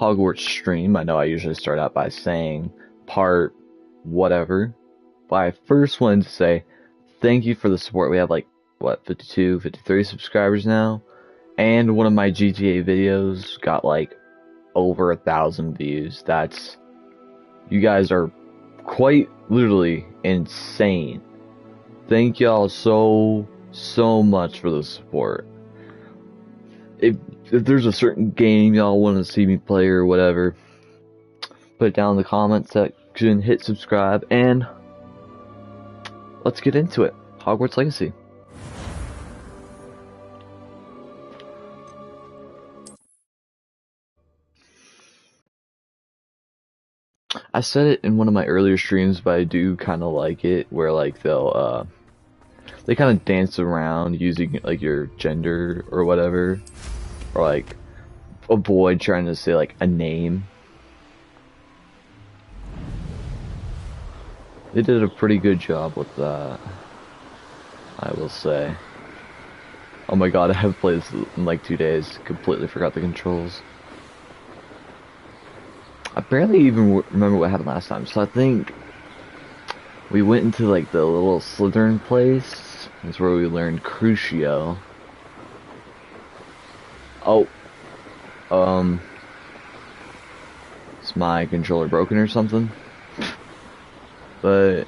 Hogwarts stream. I know I usually start out by saying part whatever, but I first wanted to say thank you for the support. We have like, what, 52, 53 subscribers now, and one of my GTA videos got like over 1,000 views. You guys are quite literally insane. Thank y'all so much for the support. If there's a certain game y'all want to see me play or whatever, put it down in the comments section, hit subscribe, and let's get into it. Hogwarts Legacy. I said it in one of my earlier streams, but I do kind of like it where like they kind of dance around using like your gender or whatever, or like avoid trying to say like a name. They did a pretty good job with that, I will say. Oh my god, I haven't played this in like 2 days. Completely forgot the controls. I barely even remember what happened last time, so I think we went into like the little Slytherin place. That's where we learned Crucio. Oh. Is my controller broken or something? But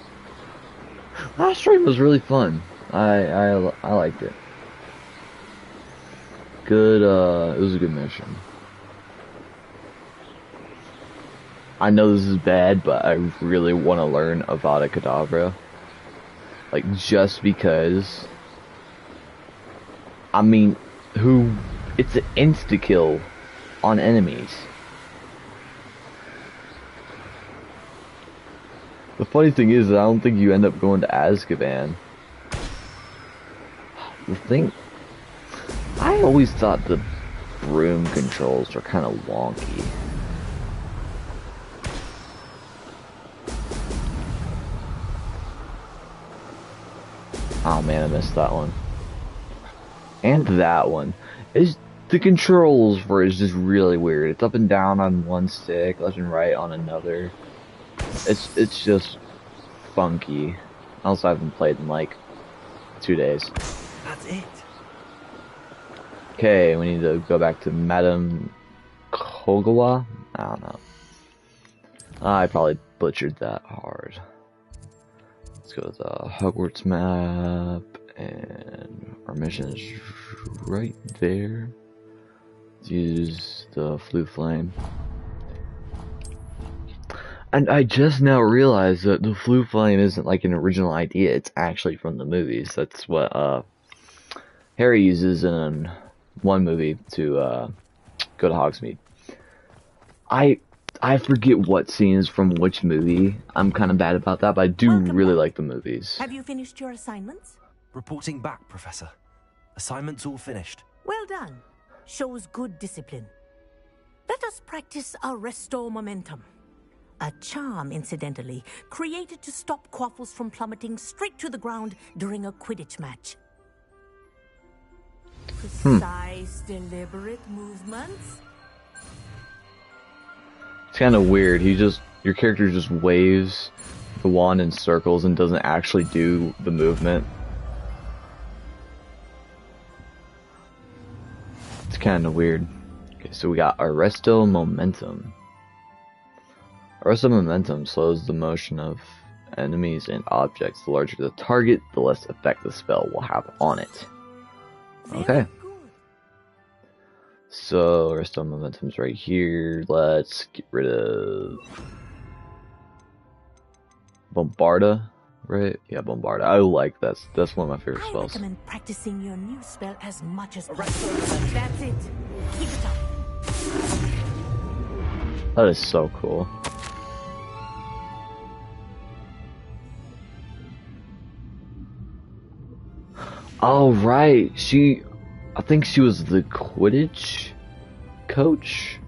last stream was really fun. I liked it. Good, it was a good mission. I know this is bad, but I really want to learn Avada Kedavra. Like, just because. I mean, it's an insta-kill on enemies. The funny thing is, I don't think you end up going to Azkaban. The thing, I always thought the broom controls were kind of wonky. Oh man, I missed that one. And that one. The controls for it is just really weird. It's up and down on one stick, left and right on another. It's just funky. Also, I haven't played in like 2 days. That's it. Okay, we need to go back to Madame Kogawa? I don't know. I probably butchered that hard. Let's go to the Hogwarts map, and our mission is right there. Let's use the Floo Flame. And I just now realized that the Floo Flame isn't like an original idea, it's actually from the movies. That's what Harry uses in one movie to go to Hogsmeade. I forget what scene is from which movie. I'm kind of bad about that, but I do really like the movies. Have you finished your assignments? Reporting back, Professor. Assignments all finished. Well done. Shows good discipline. Let us practice our Restore Momentum. A charm, incidentally, created to stop Quaffles from plummeting straight to the ground during a Quidditch match. Precise, deliberate movements. It's kind of weird. Your character just waves the wand in circles and doesn't actually do the movement. It's kind of weird. Okay, so we got Arresto Momentum. Arresto Momentum slows the motion of enemies and objects. The larger the target, the less effect the spell will have on it. Okay. So, Arresto Momentum's right here. Let's get rid of Bombarda, right? Yeah, Bombarda. I like that. That's one of my favorite spells. I recommend practicing your new spell as much as possible. That's it. Keep it up. That is so cool. Oh, right. I think she was the Quidditch coach.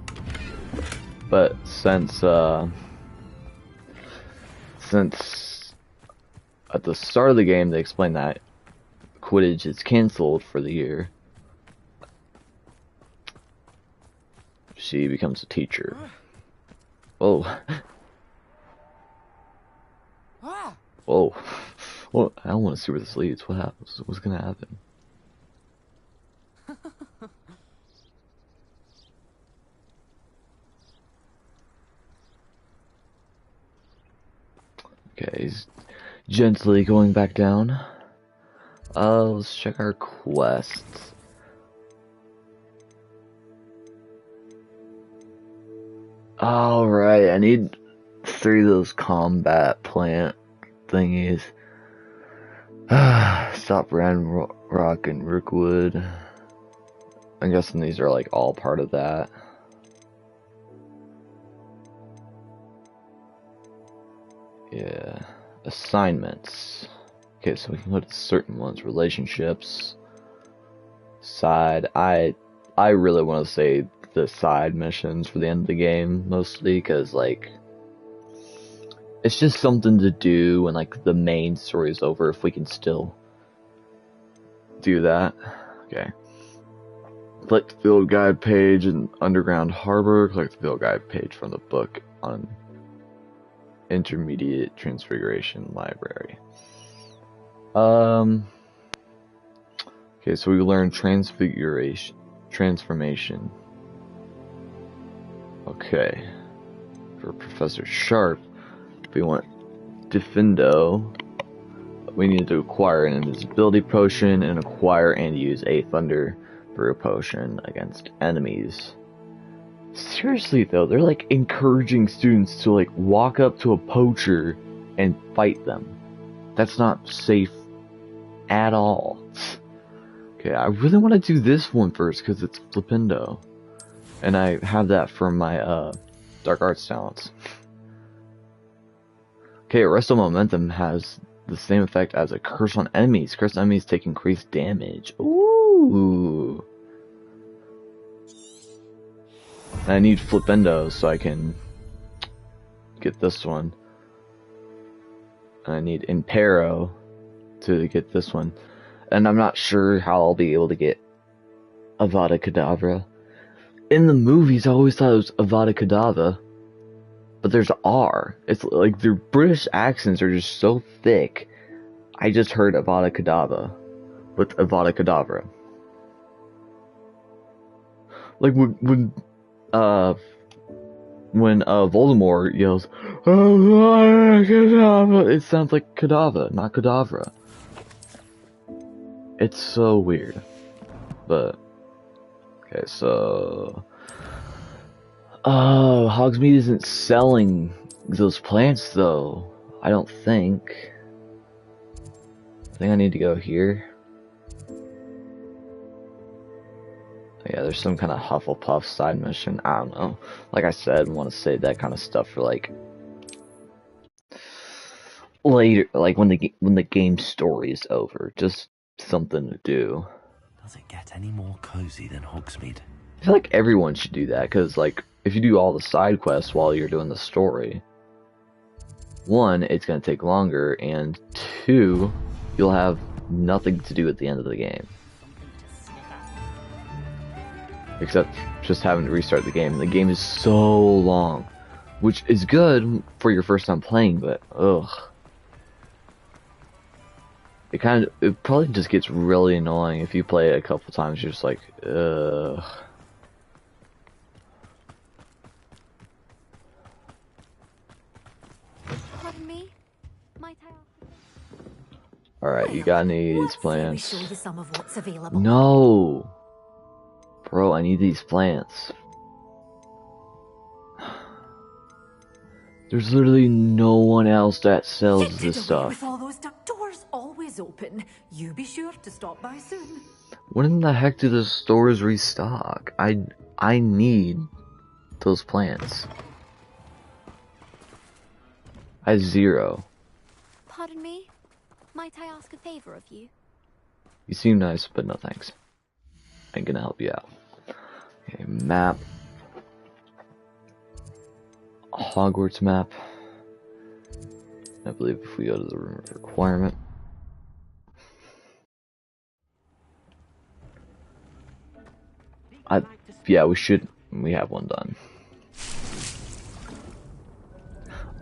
But since at the start of the game they explained that Quidditch is cancelled for the year, she becomes a teacher. Oh. Whoa. Well, I don't want to see where this leads. What happens? What's gonna happen? Okay, he's gently going back down. Let's check our quests. Alright, I need 3 of those combat plant thingies. Stop Rock and Rookwood. I'm guessing these are like all part of that. Yeah. Assignments. Okay, so we can go to certain ones. Relationships. Side. I really want to say the side missions for the end of the game, mostly, because, like, it's just something to do when, like, the main story is over, if we can still do that. Okay. Collect the field guide page in Underground Harbor. Collect the field guide page from the book on Intermediate Transfiguration Library. Okay, so we learned transformation. Okay. For Professor Sharp, if we want Defendo, we need to acquire an invisibility potion and acquire and use a thunder brew potion against enemies. Seriously though, they're like encouraging students to like walk up to a poacher and fight them. That's not safe at all. Okay, I really want to do this one first because it's Flipendo. And I have that for my Dark Arts talents. Okay, Resto Momentum has the same effect as a curse on enemies. Cursed enemies take increased damage. Ooh. And I need Flipendo so I can get this one. And I need Impero to get this one. And I'm not sure how I'll be able to get Avada Kedavra. In the movies, I always thought it was Avada Kedavra. But there's R. It's like their British accents are just so thick. I just heard Avada Kedavra with Avada Kedavra. Like when Voldemort yells, Avada Kedavra, it sounds like Kedavra, not Kedavra. It's so weird. But okay, so Hogsmeade isn't selling those plants though. I don't think. I think I need to go here. Yeah, there's some kind of Hufflepuff side mission. I don't know. Like I said, I want to save that kind of stuff for like later, like when the game story is over. Just something to do. Does it get any more cozy than Hogsmeade? I feel like everyone should do that, because like if you do all the side quests while you're doing the story, 1, it's going to take longer, and 2, you'll have nothing to do at the end of the game. Except just having to restart the game. The game is so long, which is good for your first time playing, but ugh. It probably just gets really annoying if you play it a couple times. You're just like, ugh. Pardon me? Might I ask? Alright, you got any of these Let me plants? show you some of what's available. No! Bro, I need these plants. There's literally no one else that sells Get this away stuff. with all those doors always open. You be sure to stop by soon. When in the heck do the stores restock? I need those plants. I have 0. Pardon me? Might I ask a favor of you? You seem nice, but no thanks. I ain't gonna help you out. Okay, map. Hogwarts map. I believe if we go to the room of requirement. Yeah, we should We have one done.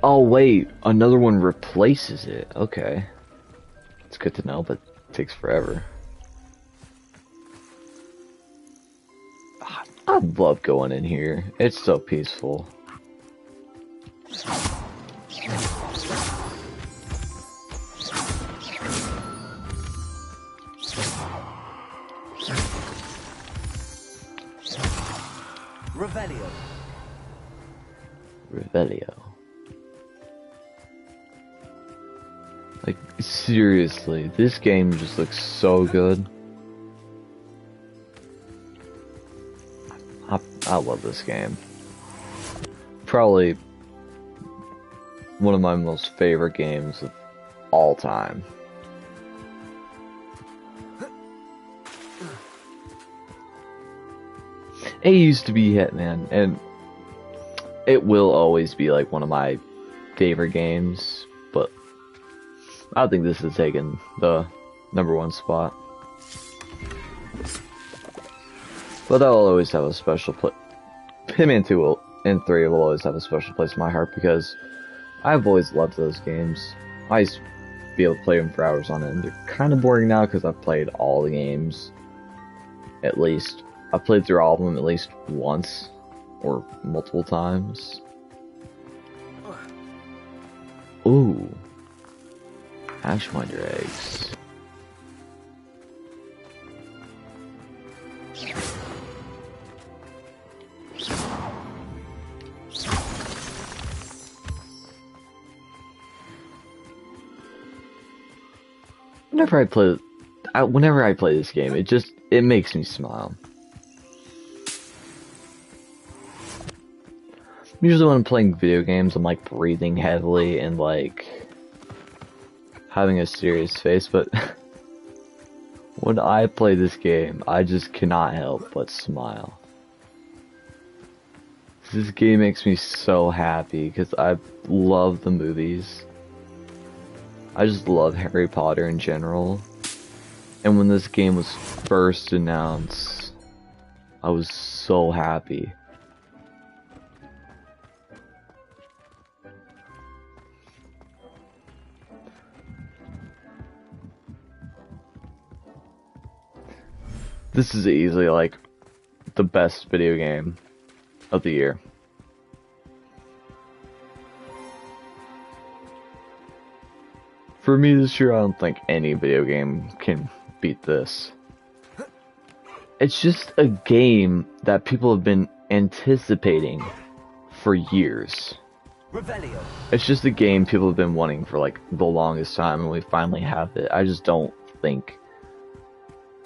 Oh wait, another one replaces it. Okay. It's good to know, but it takes forever. I love going in here. It's so peaceful. Revelio. Revelio. Like, seriously, this game just looks so good. I love this game. Probably one of my most favorite games of all time. It used to be Hitman, and it will always be like one of my favorite games, but I think this has taken the #1 spot. But that'll always have a special place. Hitman 2 and 3 will always have a special place in my heart because I've always loved those games. I used to be able to play them for hours on end. They're kind of boring now because I've played all the games. At least. I've played through all of them at least once or multiple times. Ooh. Hashminder eggs. Whenever I play this game, it makes me smile. Usually when I'm playing video games, I'm like breathing heavily and like having a serious face, but when I play this game, I just cannot help but smile. This game makes me so happy because I love the movies. I just love Harry Potter in general. And when this game was first announced, I was so happy. This is easily like the best video game of the year. For me this year, I don't think any video game can beat this. It's just a game that people have been anticipating for years. Revelio. It's just a game people have been wanting for like the longest time, and we finally have it. I just don't think...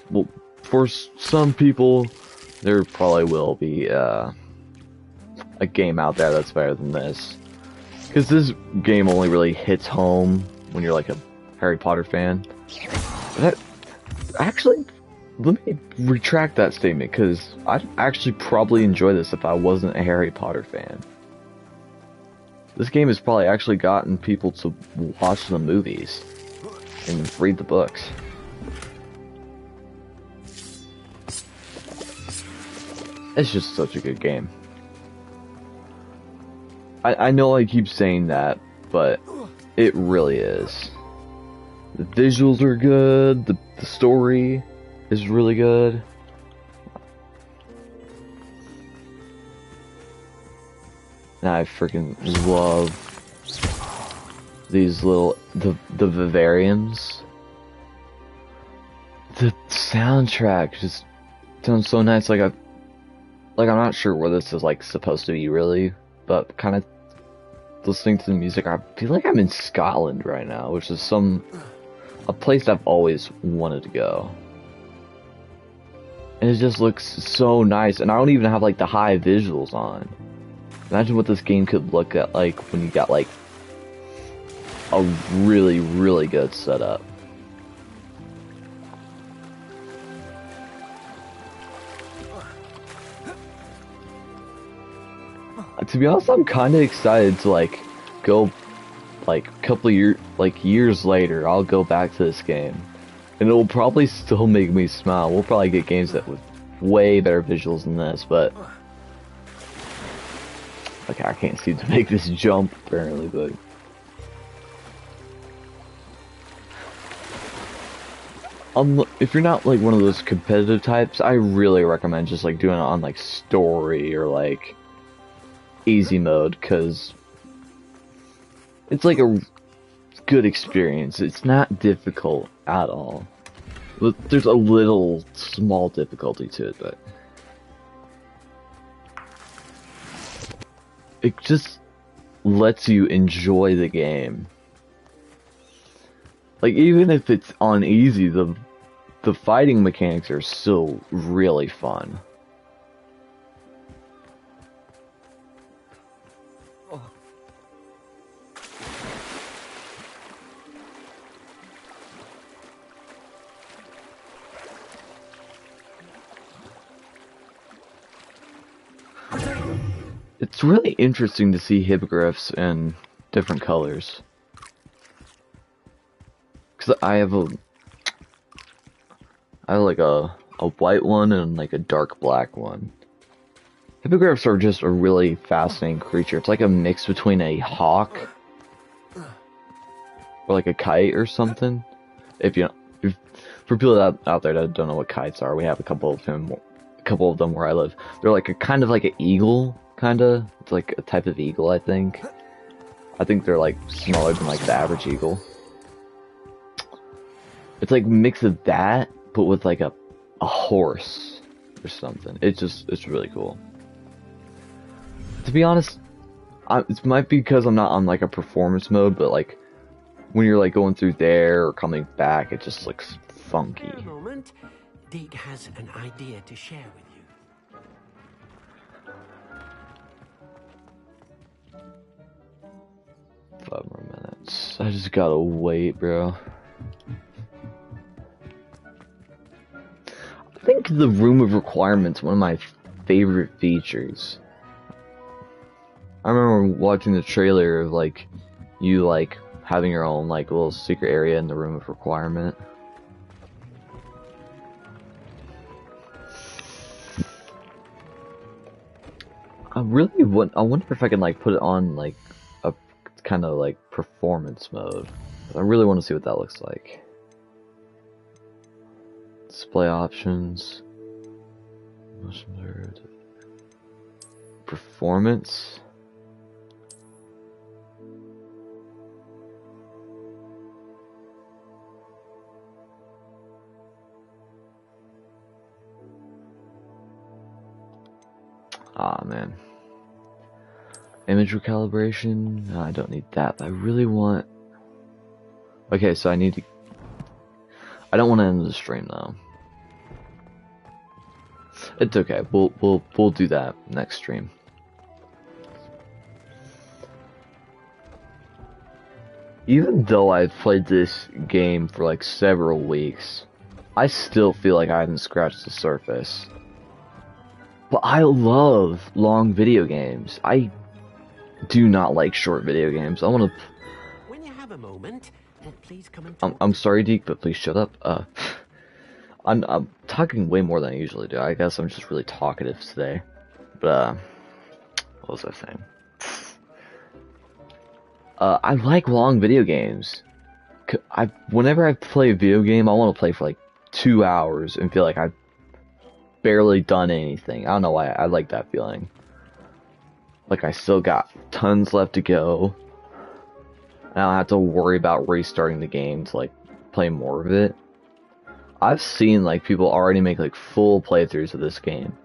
Well, for some people, there probably will be a game out there that's better than this. Because this game only really hits home when you're like a Harry Potter fan. Actually, let me retract that statement, because I'd actually probably enjoy this if I wasn't a Harry Potter fan. This game has probably actually gotten people to watch the movies and read the books. It's just such a good game. I know I keep saying that, but it really is. The visuals are good, the story is really good. And I freaking love these the vivariums. The soundtrack just sounds so nice. Like I'm not sure where this is like supposed to be really, but kind of listening to the music, I feel like I'm in Scotland right now, which is a place I've always wanted to go. And it just looks so nice, and I don't even have like the high visuals on. Imagine what this game could look at like when you got like a really, really good setup. To be honest, I'm kind of excited to like go like a couple of years later. I'll go back to this game, and it will probably still make me smile. We'll probably get games that with way better visuals than this, but Okay, I can't seem to make this jump apparently, but if you're not like one of those competitive types, I really recommend just like doing it on like story or like easy mode, because it's like a good experience. It's not difficult at all. There's a little small difficulty to it, but it just lets you enjoy the game. Like, even if it's on easy, the fighting mechanics are still really fun. It's really interesting to see hippogriffs in different colors. Cause I have like a white one and like a dark black one. Hippogriffs are just a really fascinating creature. It's like a mix between a hawk or like a kite or something. For people out there that don't know what kites are, we have a couple of them where I live. They're like a kind of like an eagle, kinda. It's like a type of eagle, I think. I think they're like smaller than like the average eagle. It's like a mix of that, but with like a horse or something. It's really cool. To be honest, it might be because I'm not on like a performance mode, but like when you're like going through there or coming back, it just looks funky. A moment. Deke has an idea to share with you. 5 more minutes. I just gotta wait, bro. I think the room of requirements is one of my favorite features. I remember watching the trailer of like you like having your own like little secret area in the room of requirement. I wonder if I can like put it on like a kind of like performance mode. I really want to see what that looks like. Display options. Performance. Ah, man. Image recalibration? No, I don't need that, but I really want... Okay, so I need to... I don't want to end the stream, though. It's okay. We'll do that next stream. Even though I've played this game for like several weeks, I still feel like I haven't scratched the surface. But I love long video games. I do not like short video games. I want to... When you have a moment, please come and I'm sorry, Deke, but please shut up. I'm talking way more than I usually do. I guess I'm just really talkative today. But, what was I saying? I like long video games. Whenever I play a video game, I want to play for like 2 hours and feel like I've barely done anything. I don't know why I like that feeling. Like I still got tons left to go. I don't have to worry about restarting the game to like play more of it. I've seen like people already make like full playthroughs of this game.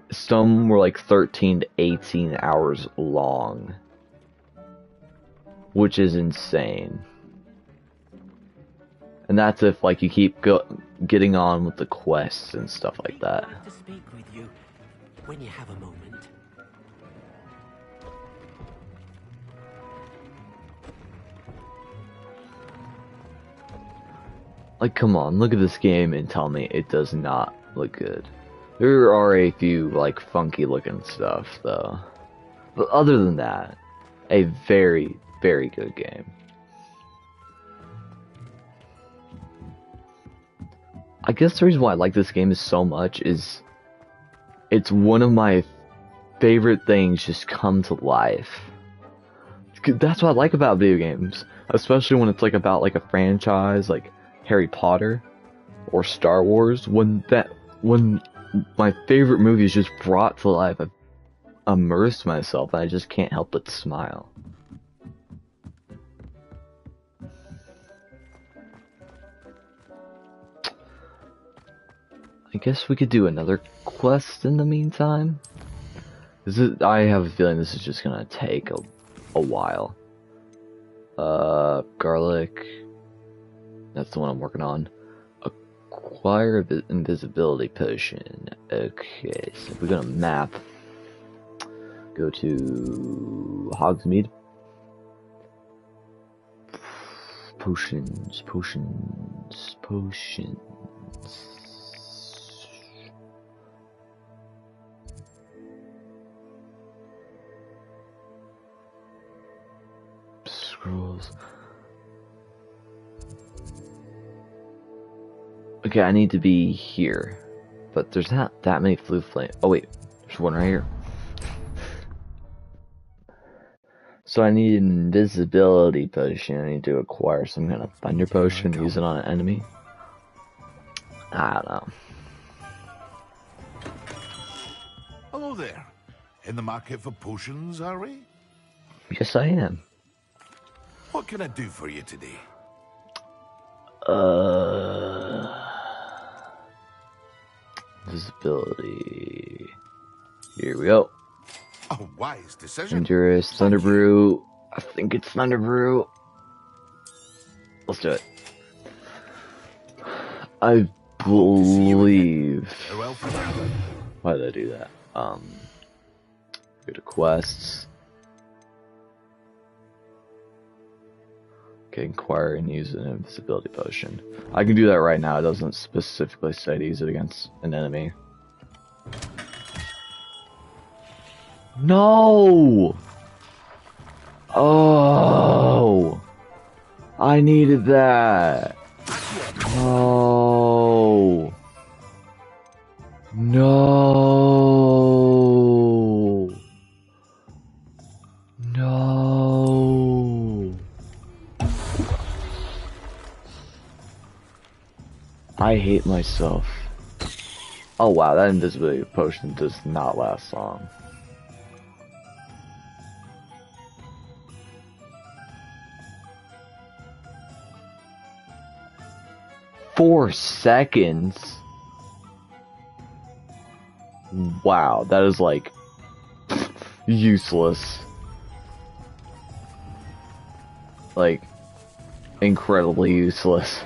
Some were like 13 to 18 hours long, which is insane. And that's if like you keep getting on with the quests and stuff like that. I'd like to speak with you when you have a moment. Like, come on, look at this game and tell me it does not look good. There are a few, like, funky looking stuff, though. But other than that, a very, very good game. I guess the reason why I like this game is so much is it's one of my favorite things just come to life. That's what I like about video games, especially when it's like about like a franchise like Harry Potter or Star Wars. When my favorite movie is just brought to life, I've immersed myself and I just can't help but smile. I guess we could do another quest in the meantime. I have a feeling this is just gonna take a while. Garlic. That's the one I'm working on. Acquire invisibility potion. Okay, so we're gonna map. Go to Hogsmeade. Potions. Scrolls. Okay, I need to be here. But there's not that many blue flame. Oh wait, there's one right here. So I need an invisibility potion. I need to acquire some kind of thunder potion, use it on an enemy. I don't know. Hello there. In the market for potions, are we? Yes, I am. What can I do for you today? Visibility. Here we go. A wise decision. Endurance, Thunder Brew. I think it's Thunder Brew. Let's do it. I believe. Farewell for now. Why did I do that? Go to quests. Okay, inquire and use an invisibility potion. I can do that right now. It doesn't specifically say to use it against an enemy. No! Oh! I needed that. No! No! No! I hate myself. Oh wow, that invisibility potion does not last long. Four seconds? Wow, that is like useless. Like incredibly useless.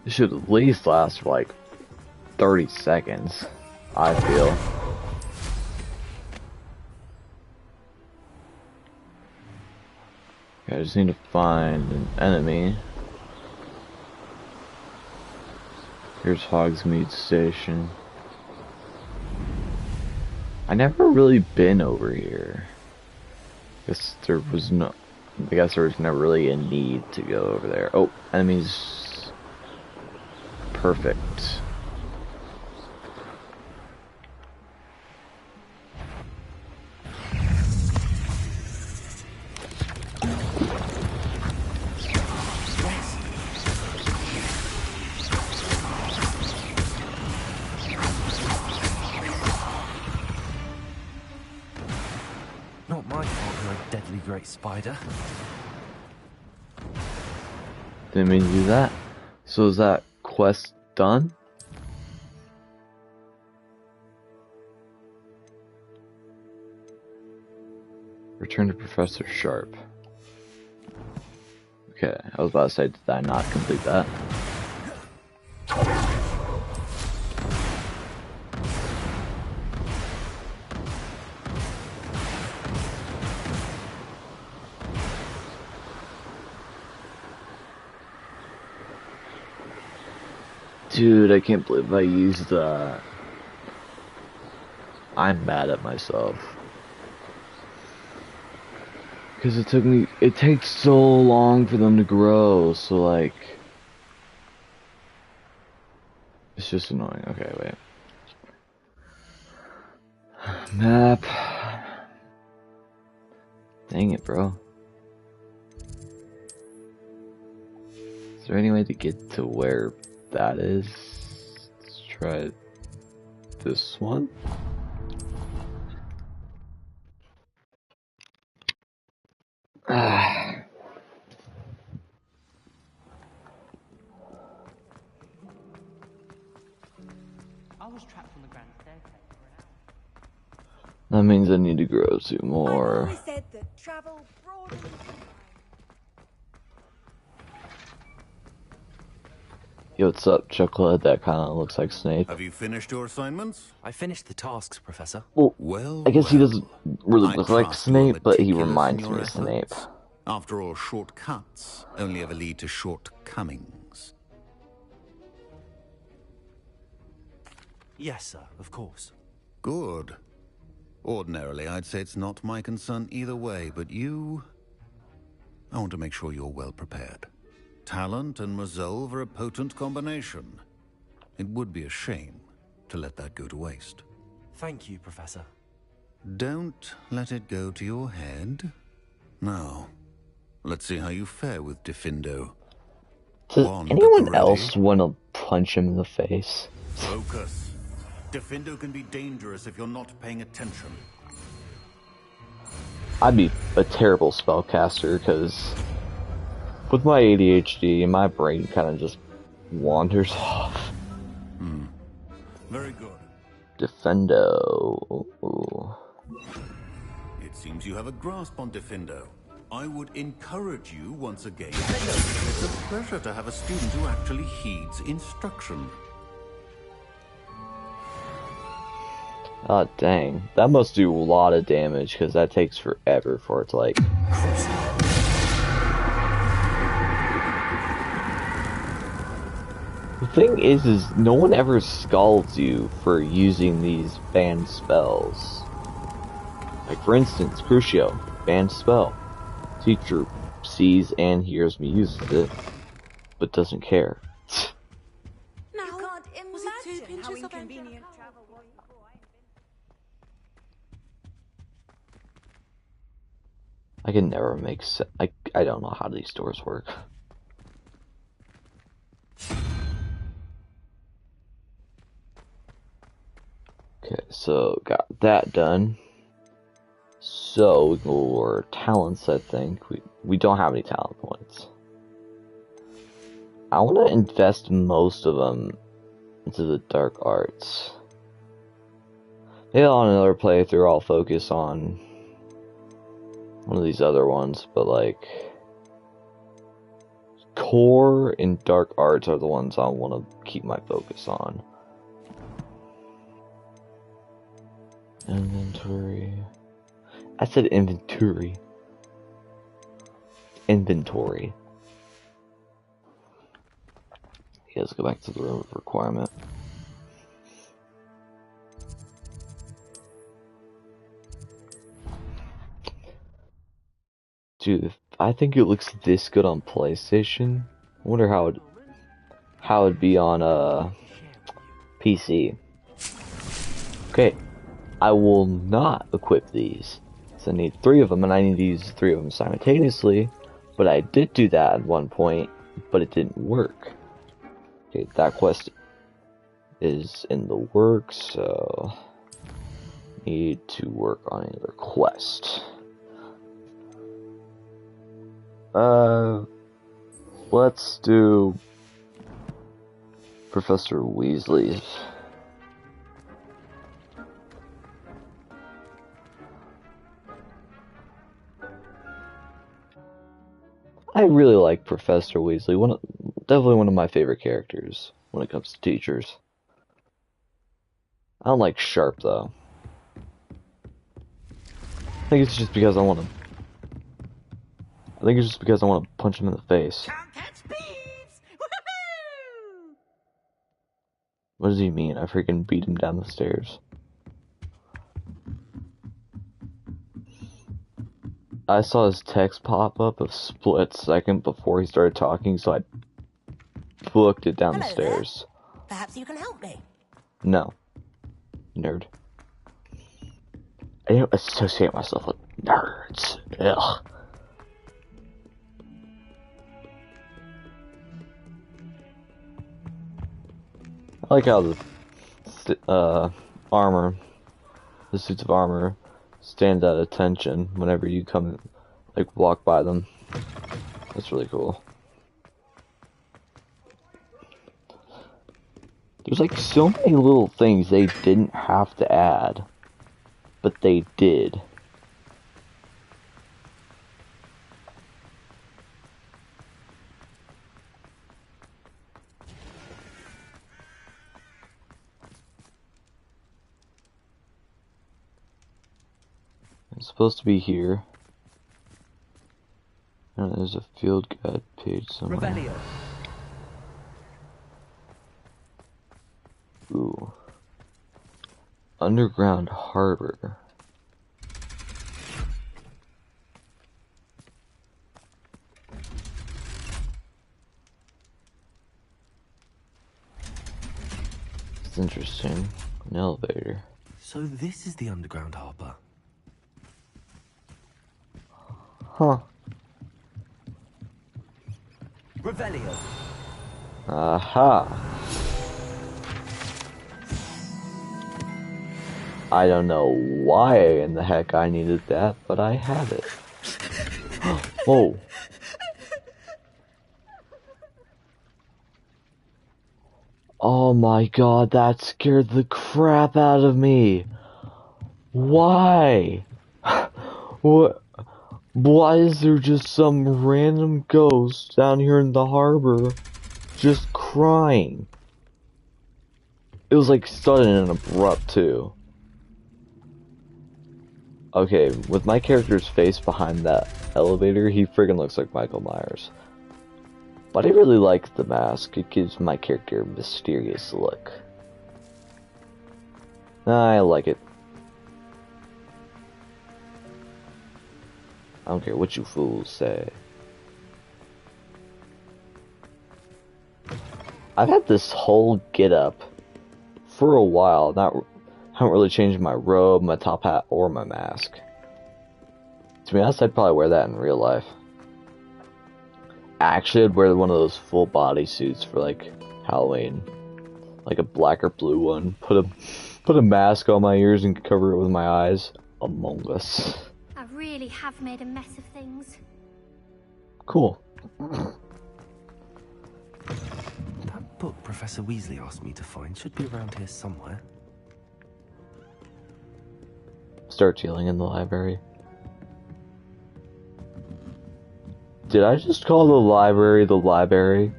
It should at least last for like 30 seconds, I feel. Okay, I just need to find an enemy. Here's Hogsmeade Station. I never really been over here. I guess there was never really a need to go over there. Oh, enemies. Perfect. Not my fault you're a deadly great spider. Didn't mean to do that. So is that quest done? Return to Professor Sharp. Okay, I was about to say, did I not complete that? Dude, I can't believe I used that. I'm mad at myself. Because it it takes so long for them to grow, so like it's just annoying. Okay, wait. Map. Dang it, bro. Is there any way to get to where that is? Let's try this one. Ah. I was trapped on the grand staircase for an hour. That means I need to grow 2 more. I've always said that travel broadens your mind. Yo, what's up, Chucklehead? That kind of looks like Snape. Have you finished your assignments? I finished the tasks, Professor. Well, I guess he doesn't really I look like trust you are Snape, but he meticulous in reminds your me of efforts. Snape. After all, shortcuts only ever lead to shortcomings. Yes, sir, of course. Good. Ordinarily, I'd say it's not my concern either way, but you... I want to make sure you're well prepared. Talent and resolve are a potent combination. It would be a shame to let that go to waste. Thank you, Professor. Don't let it go to your head. Now, let's see how you fare with Diffindo. Does Wand at anyone the ready. else want to punch him in the face? Focus. Diffindo can be dangerous if you're not paying attention. I'd be a terrible spellcaster, because with my ADHD, my brain kind of just wanders off. Very good. Defendo. Ooh. It seems you have a grasp on Diffindo. I would encourage you once again. It's a pleasure to have a student who actually heeds instruction. Oh, dang. That must do a lot of damage, because that takes forever for it to, like... The thing is no one ever scalds you for using these banned spells. Like, for instance, Crucio, banned spell. Teacher sees and hears me use it, but doesn't care. Now, you can't was it 2 imagine pinches how of inconvenient travel was before I I can never make sense. I don't know how these doors work. Okay, so got that done. So we can go over talents, I think. We don't have any talent points. I want to invest most of them into the dark arts. Maybe on another playthrough I'll focus on one of these other ones, but like core and dark arts are the ones I want to keep my focus on. Inventory. I said inventory. Inventory. Yeah, let's go back to the room of requirement. Dude, I think it looks this good on PlayStation. I wonder how it'd be on PC. Okay, I will not equip these. So I need 3 of them, and I need to use 3 of them simultaneously. But I did do that at one point, but it didn't work. Okay, that quest is in the works, so need to work on another quest. Let's do Professor Weasley's. I really like Professor Weasley. Definitely one of my favorite characters when it comes to teachers. I don't like Sharp though. I think it's just because I want to. I think it's just because I want to punch him in the face. Can't catch thieves! Woohoo! What does he mean? I freaking beat him down the stairs. I saw his text pop up a split second before he started talking, so I booked it down the stairs. Perhaps you can help me. No. Nerd. I don't associate myself with nerds. Ugh. I like how the armor, the suits of armor, stand at attention whenever you come, like, walk by them. That's really cool. There's like so many little things they didn't have to add, but they did. It's supposed to be here. And there's a field guide page somewhere. Revelio. Ooh. Underground harbor. It's interesting. An elevator. So this is the underground harbor. Huh. Revelio. Aha. I don't know why in the heck I needed that, but I have it. Whoa. Oh my god, that scared the crap out of me. Why? What? Why is there just some random ghost down here in the harbor just crying? It was like sudden and abrupt too. Okay, with my character's face behind that elevator, he friggin' looks like Michael Myers. But I really like the mask. It gives my character a mysterious look. I like it. I don't care what you fools say. I've had this whole get-up for a while. Haven't really changed my robe, my top hat, or my mask. To be honest, I'd probably wear that in real life. Actually, I'd wear one of those full body suits for like Halloween, like a black or blue one. Put a mask on my ears and cover it with my eyes. Among Us. I really have made a mess of things. Cool. That book Professor Weasley asked me to find should be around here somewhere. Start yelling in the library. Did I just call the library the library?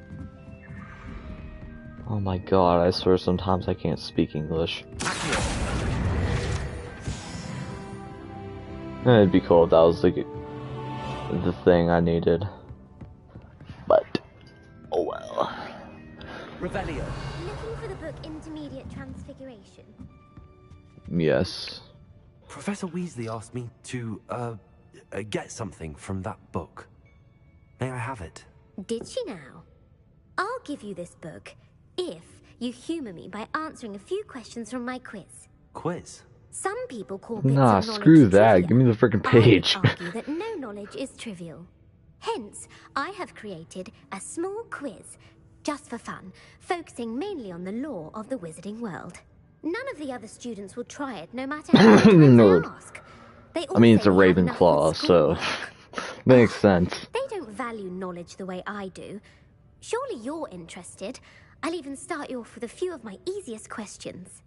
Oh my god, I swear sometimes I can't speak English. It'd be cool if that was like the thing I needed. But, oh well. Revelio. Looking for the book Intermediate Transfiguration? Yes. Professor Weasley asked me to, get something from that book. May I have it? Did she now? I'll give you this book if you humor me by answering a few questions from my quiz. Quiz? Some people call bits Nah, of knowledge screw that. trivial. Give me the freaking page. I would argue that no knowledge is trivial. Hence, I have created a small quiz, just for fun, focusing mainly on the lore of the wizarding world. None of the other students will try it, no matter how many times I ask. They all I mean, it's say a they have enough Ravenclaw, with so schoolwork. makes sense. They don't value knowledge the way I do. Surely you're interested. I'll even start you off with a few of my easiest questions.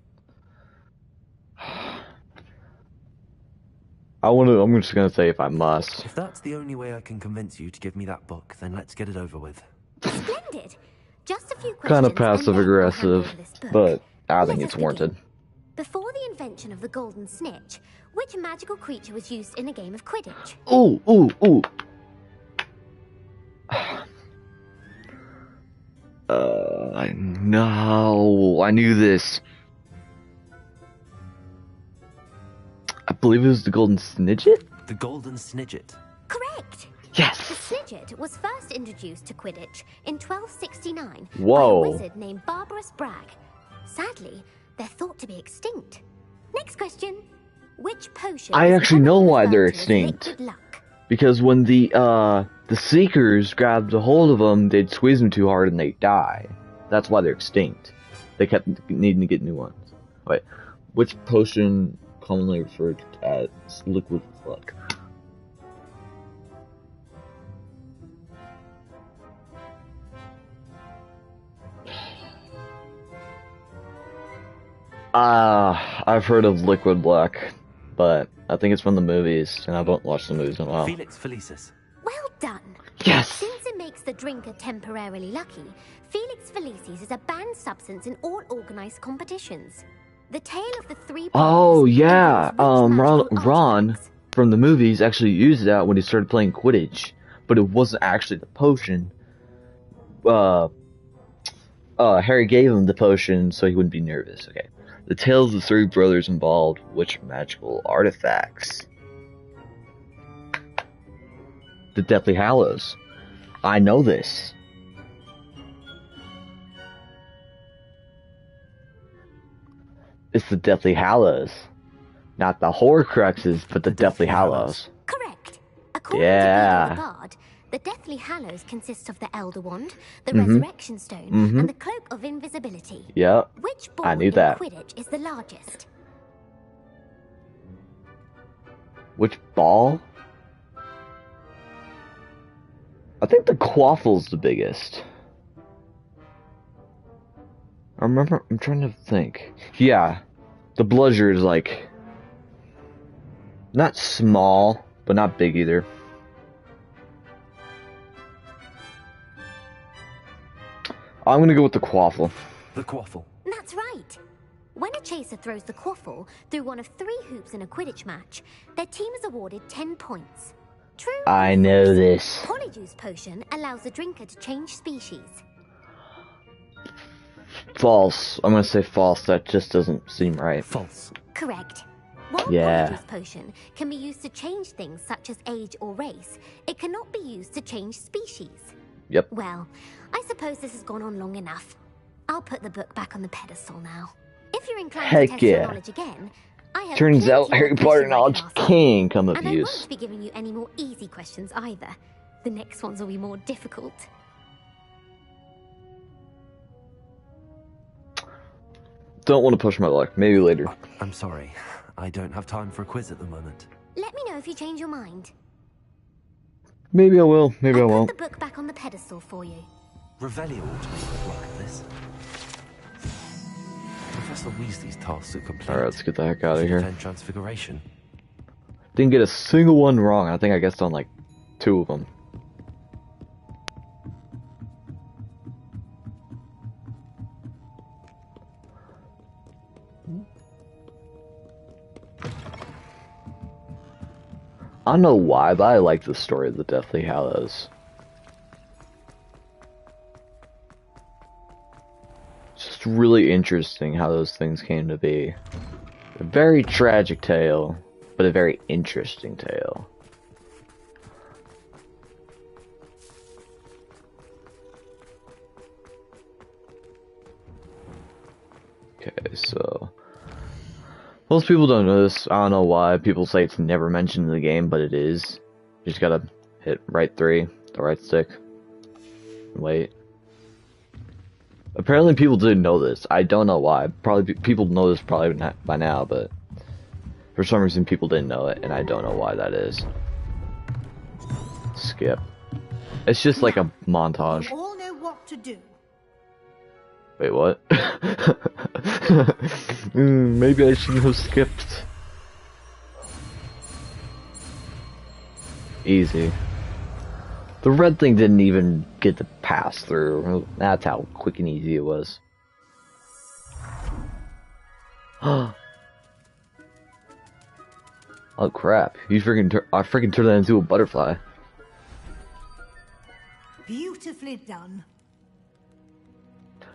I'm just gonna say if I must. If that's the only way I can convince you to give me that book, then let's get it over with. Splendid. Just a few questions. Kind of and then passive we'll aggressive, hand over this book. but I Let think us it's begin. warranted. Before the invention of the golden snitch, which magical creature was used in a game of Quidditch? Ooh, ooh, ooh. No, I knew this. I believe it was the Golden Snidget? The Golden Snidget. gadget was first introduced to Quidditch in 1269 by a Whoa. wizard named Barbarous Bragg. Sadly, they're thought to be extinct. Next question. Which potion I is actually know commonly why they're referred to as extinct. liquid luck? Because when the Seekers grabbed a hold of them, they'd squeeze them too hard and they'd die. That's why they're extinct. They kept needing to get new ones. Wait, which potion commonly referred to as liquid luck? I've heard of liquid luck, but I think it's from the movies, and I haven't watched the movies in a while. Felix Felicis. Well done. Yes! Since it makes the drinker temporarily lucky, Felix Felicis is a banned substance in all organized competitions. The tale of the three Oh brothers yeah, involves rich magical Ron artifacts. from the movies actually used that when he started playing Quidditch, but it wasn't actually the potion. Harry gave him the potion so he wouldn't be nervous. Okay. The tales of the three brothers involved which magical artifacts? The Deathly Hallows. I know this. It's the Deathly Hallows. Not the Horcruxes, but the Deathly Hallows. Correct. According to Yeah. Beedle the Bard, the Deathly Hallows consist of the Elder Wand, the Resurrection Stone, and the Cloak of Invisibility. Yep. Which ball I knew in that. Quidditch is the largest? Which ball? I think the Quaffle's the biggest. I'm trying to think. Yeah. The Bludger is like... not small, but not big either. I'm gonna go with the Quaffle. The Quaffle. That's right. When a chaser throws the quaffle through one of 3 hoops in a Quidditch match, their team is awarded 10 points. True. I know this. Polyjuice potion allows the drinker to change species. False. I'm gonna say false. That just doesn't seem right. False. Correct. While Yeah. Polyjuice potion can be used to change things such as age or race, it cannot be used to change species. Yep. Well, I suppose this has gone on long enough. I'll put the book back on the pedestal now. If you're inclined Heck to test your yeah. knowledge again, I have Turns plenty out more Harry Potter questions I knowledge can ask you. can come of And I use. won't be giving you any more easy questions either. The next ones will be more difficult. Don't want to push my luck. Maybe later. I'm sorry. I don't have time for a quiz at the moment. Let me know if you change your mind. Maybe I will. Maybe I I'll won't. put the book back on the pedestal for you. Revelio ought to make quick work of this. Professor Weasley's tasks are complete. Alright, let's get the heck out of here. Defend Transfiguration. Didn't get a single one wrong. I think I guessed on like 2 of them. I don't know why, but I like the story of the Deathly Hallows. It's just really interesting how those things came to be. A very tragic tale, but a very interesting tale. Okay, so... most people don't know this. I don't know why. People say it's never mentioned in the game, but it is. You just gotta hit right 3, the right stick. And wait. Apparently people didn't know this. I don't know why. Probably people know this probably not by now, but for some reason people didn't know it, and I don't know why that is. Skip. It's just like a montage. You all know what to do. Wait, what? Maybe I shouldn't have skipped. Easy. The red thing didn't even get to pass through. That's how quick and easy it was. Oh crap! You freaking! I freaking turned that into a butterfly. Beautifully done.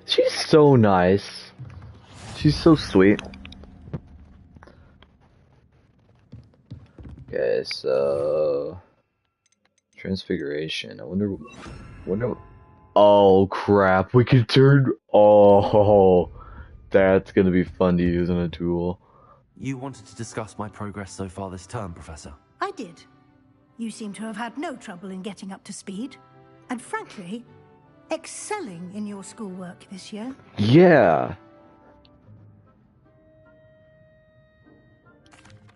She's so nice. She's so sweet. Okay, so Transfiguration. Wonder. Oh crap! We can turn. Oh, that's gonna be fun to use in a duel. You wanted to discuss my progress so far this term, Professor? I did. You seem to have had no trouble in getting up to speed. And frankly, excelling in your schoolwork this year. Yeah.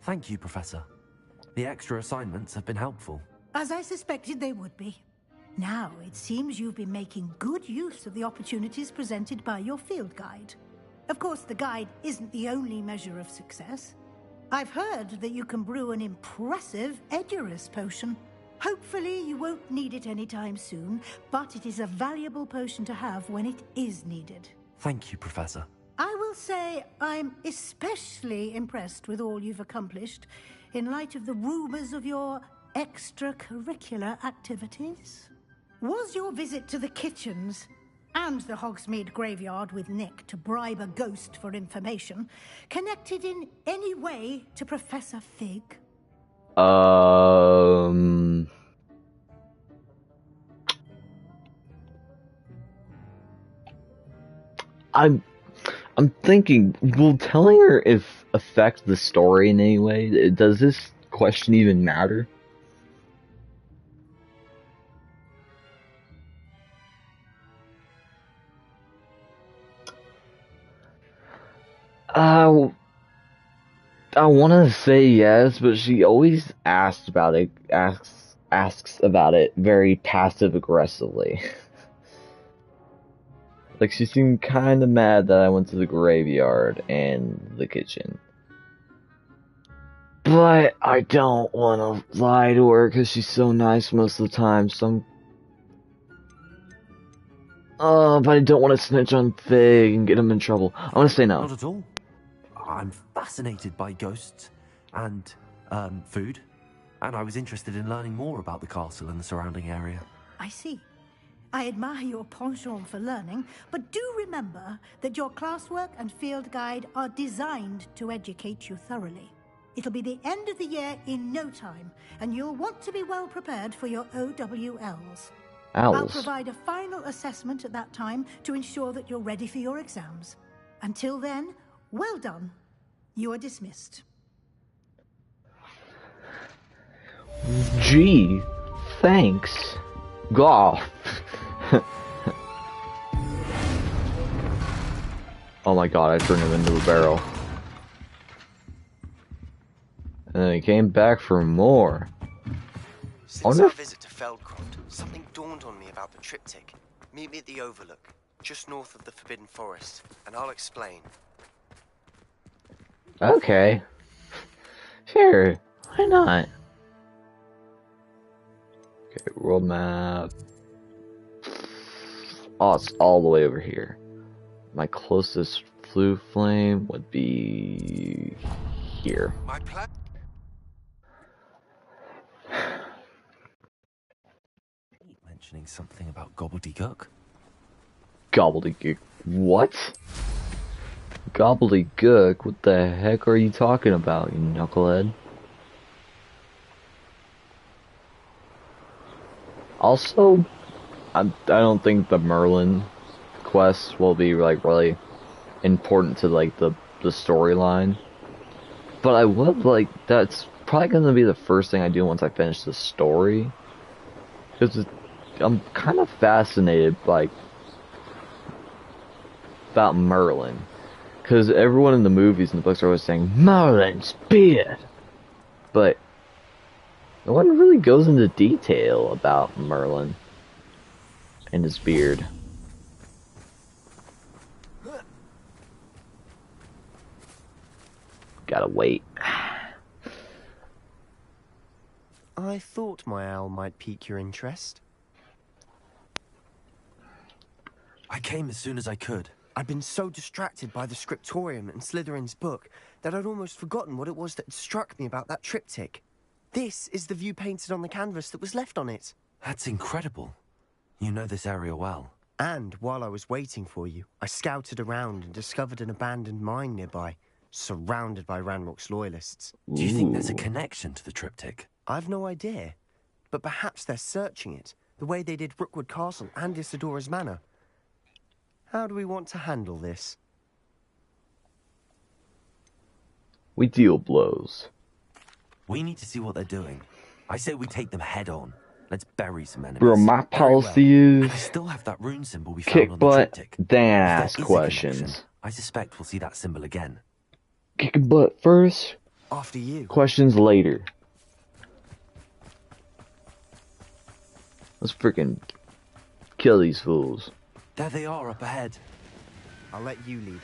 Thank you, Professor. The extra assignments have been helpful. As I suspected they would be. Now, it seems you've been making good use of the opportunities presented by your field guide. Of course, the guide isn't the only measure of success. I've heard that you can brew an impressive Edurus potion. Hopefully, you won't need it anytime soon, but it is a valuable potion to have when it is needed. Thank you, Professor. I will say I'm especially impressed with all you've accomplished in light of the rumors of your extracurricular activities. Was your visit to the kitchens and the Hogsmeade graveyard with Nick to bribe a ghost for information connected in any way to Professor Fig? I'm thinking, will telling her affect the story in any way? Does this question even matter? I want to say yes, but she always asks about it very passive aggressively. Like, she seemed kind of mad that I went to the graveyard and the kitchen. But I don't want to lie to her because she's so nice most of the time, so but I don't want to snitch on Fig and get him in trouble. I want to say no. Not at all. I'm fascinated by ghosts and food, and I was interested in learning more about the castle and the surrounding area. I see. I admire your penchant for learning, but do remember that your classwork and field guide are designed to educate you thoroughly. It'll be the end of the year in no time, and you'll want to be well prepared for your OWLs. I'll provide a final assessment at that time to ensure that you're ready for your exams. Until then, well done. You are dismissed. Gee, thanks. God. Oh my god, I turned him into a barrel. And then he came back for more. Since our visit to Feldcroft, something dawned on me about the triptych. Meet me at the Overlook, just north of the Forbidden Forest, and I'll explain. Okay. Sure, why not? Okay, world map. Oh, it's all the way over here. My closest flue flame would be here. My plan. Mentioning something about gobbledygook. Gobbledygook. What? Gobbledygook? What the heck are you talking about, you knucklehead? Also, I don't think the Merlin quest will be like really important to like the storyline. But I would like, that's probably gonna be the first thing I do once I finish the story. Because I'm kind of fascinated like about Merlin. Because everyone in the movies and the books are always saying, Merlin's beard! But no one really goes into detail about Merlin and his beard. Gotta wait. I thought my owl might pique your interest. I came as soon as I could. I'd been so distracted by the scriptorium and Slytherin's book that I'd almost forgotten what it was that struck me about that triptych. This is the view painted on the canvas that was left on it. That's incredible. You know this area well. And while I was waiting for you, I scouted around and discovered an abandoned mine nearby, surrounded by Ranrock's loyalists. Do you think there's a connection to the triptych? I've no idea. but perhaps they're searching it, the way they did Rookwood Castle and Isidora's Manor. How do we want to handle this? We deal blows. We need to see what they're doing. I say we take them head on. Let's bury some enemies. Bro, my policy is I still have that rune symbol we kick found on butt, the triptych. then If there ask is a questions. connection, I suspect we'll see that symbol again. Kicking butt first, After you. questions later. Let's freaking kill these fools. There they are up ahead. I'll let you lead.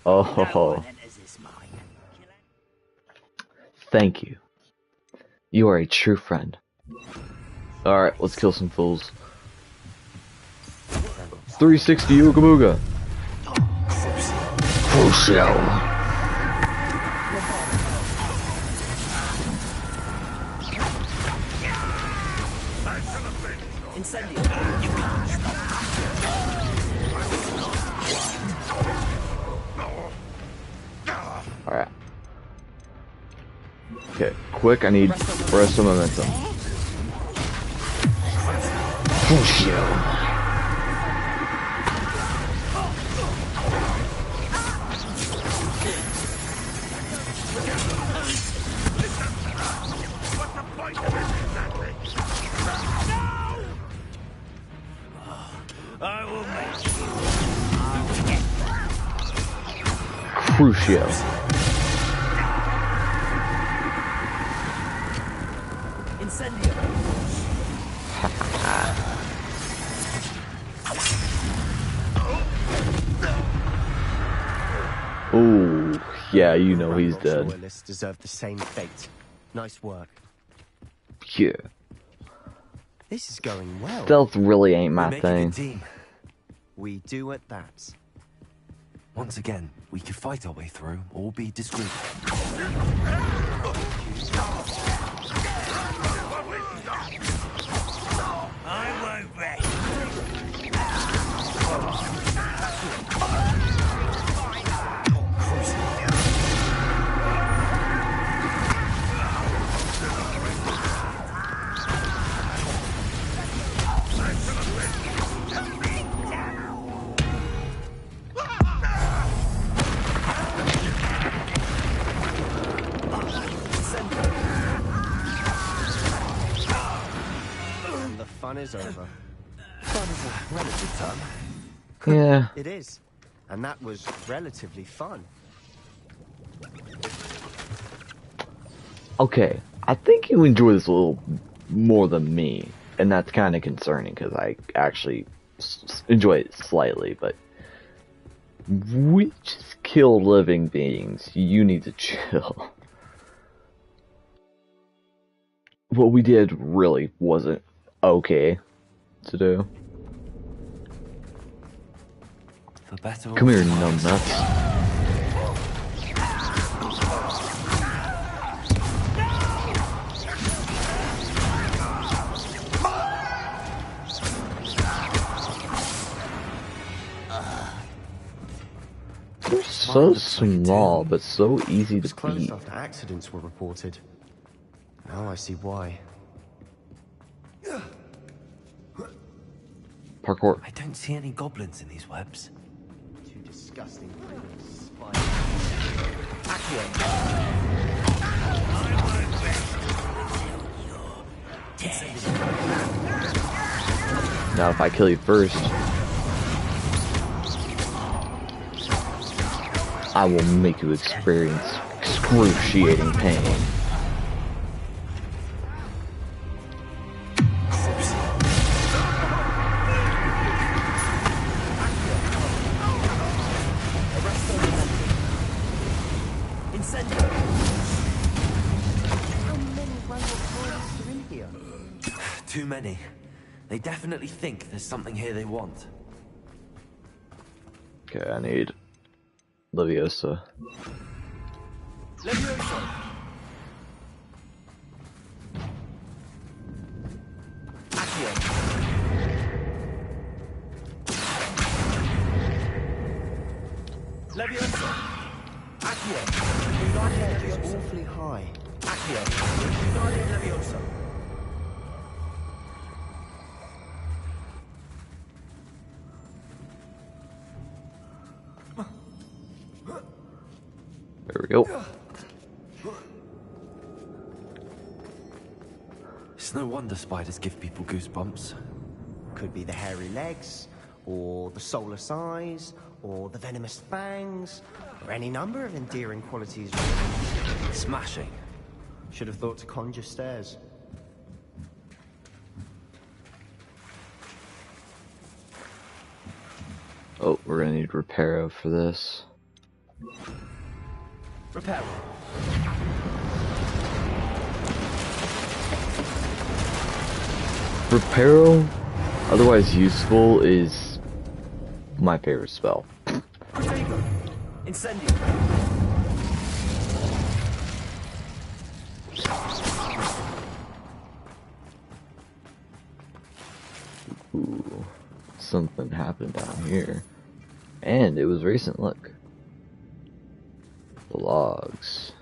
Oh, ho, ho. Thank you. You are a true friend. Alright, let's kill some fools. 360 Ooga Booga. Crucio. Alright. Okay, quick, I need rest of momentum. Crucio. Crucio. Incendio. Ooh, yeah, you know he's dead. Loyalists deserve the same fate. Nice work. Yeah. This is going well. Stealth really ain't my We make a thing. good team. We do at that. Once again, we could fight our way through or be discreet. I won't rest. And the fun is over. Fun is a relative term. Yeah. It is. And that was relatively fun. Okay, I think you enjoy this a little more than me, and that's kind of concerning because I actually enjoy it slightly, but we just kill living beings. You need to chill. What we did really wasn't okay to do. For better or Come here, for worse. numbnuts. They're so small, but so easy It was to closed beat. after accidents were reported. Now I see why. Parkour. I don't see any goblins in these webs. Too disgusting. Now if I kill you first, I will make you experience excruciating pain. Too many. They definitely think there's something here they want. Okay, I need Leviosa. Leviosa. Accio. Leviosa. Accio. Your head is awfully high. Accio. Leviosa. we go. It's no wonder spiders give people goosebumps. Could be the hairy legs, or the soulless eyes, or the venomous fangs, or any number of endearing qualities. Smashing. Should have thought to conjure stairs. Oh, we're gonna need Reparo for this. Reparo. Reparo, otherwise useful, is my favorite spell. Protego. Incendio. Ooh, something happened down here. And it was recent, look. The logs.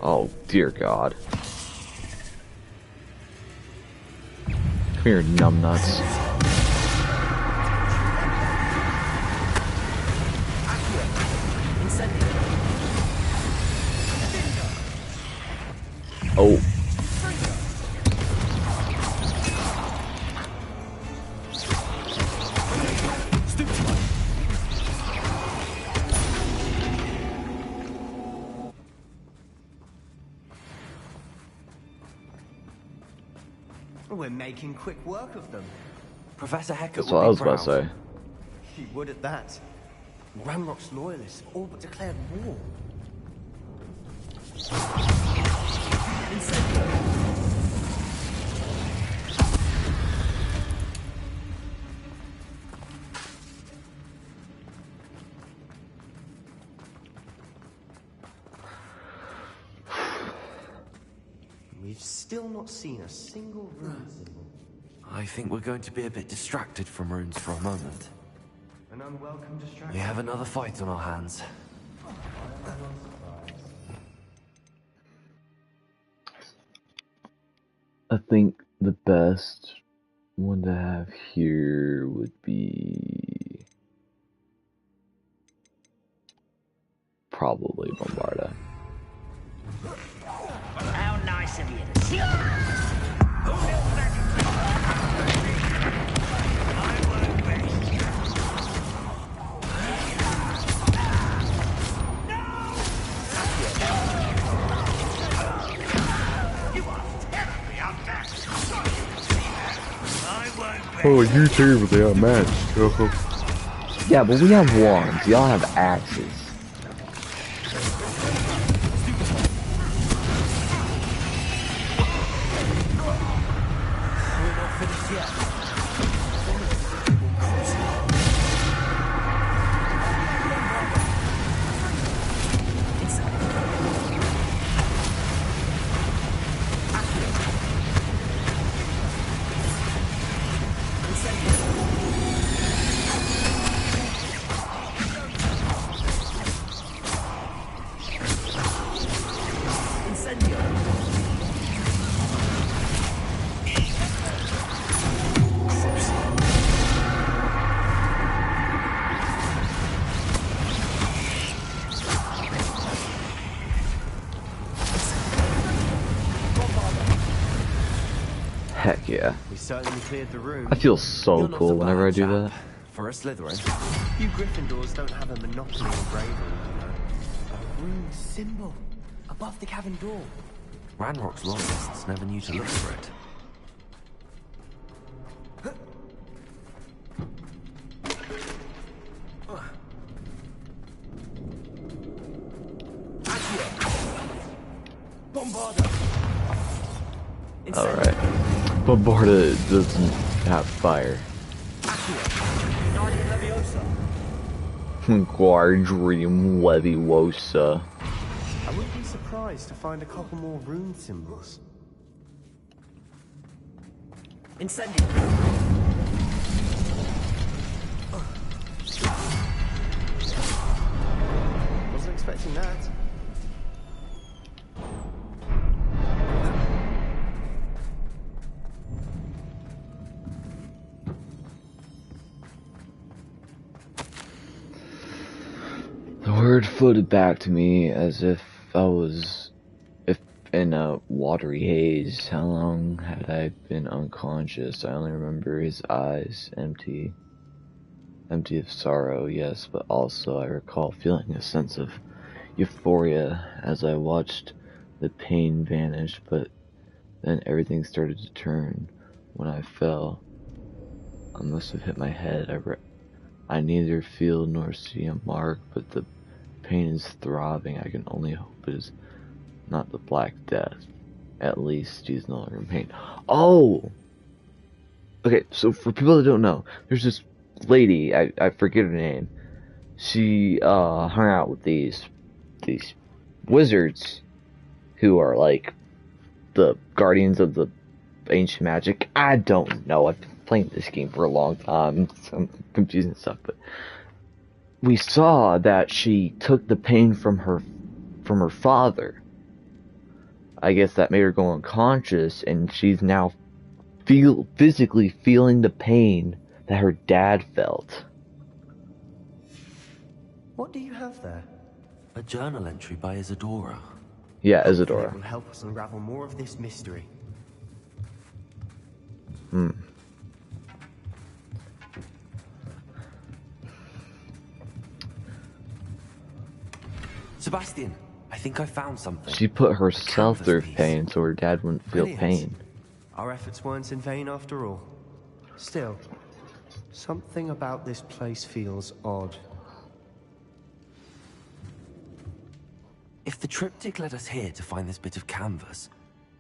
Oh, dear God. Come here, numbnuts. Oh. We're making quick work of them. Professor Hecat That's will what I be was about to proud. say. He would at that. Ranrock's loyalists all but declared war. We've still not seen a single rune symbol. I think we're going to be a bit distracted from runes for a moment. An unwelcome distraction. We have another fight on our hands. I think the best one to have here would be probably Bombarda. How nice of you to see. Oh, you terribly outmatched. Yeah, but we have wands. Y'all have axes. We're not finished yet. Heck yeah. We certainly cleared the room. I feel so You're not cool a whenever bad I do chap. that. For a Slytherin. You Gryffindors don't have a monopoly on bravery, you know. A rune symbol above the cavern door. Ranrock's loyalists never knew to look for it. Alright. Bombarda doesn't have fire. Guardium Leviosa. I wouldn't be surprised to find a couple more rune symbols. Incendio. Wasn't expecting guessing that. The word floated back to me as if I was in a watery haze. How long had I been unconscious? I only remember his eyes empty of sorrow, yes, but also I recall feeling a sense of euphoria as I watched the pain vanish, but then everything started to turn when I fell. I must have hit my head. I neither feel nor see a mark, but the pain is throbbing. I can only hope it is not the Black Death. At least he's no longer in pain. Oh! Okay, so for people that don't know, there's this lady, I forget her name. She hung out with these wizards who are like the guardians of the ancient magic. I don't know. I've been playing this game for a long time. Some confusing stuff, but we saw that she took the pain from her father. I guess that made her go unconscious, and she's now physically feeling the pain that her dad felt. What do you have there? A journal entry by Isadora. Yeah, Hopefully Isadora. it will help us unravel more of this mystery. Sebastian, I think I found something. She put herself through pain so her dad wouldn't feel Brilliant. pain. Our efforts weren't in vain after all. Still, something about this place feels odd. If the triptych led us here to find this bit of canvas,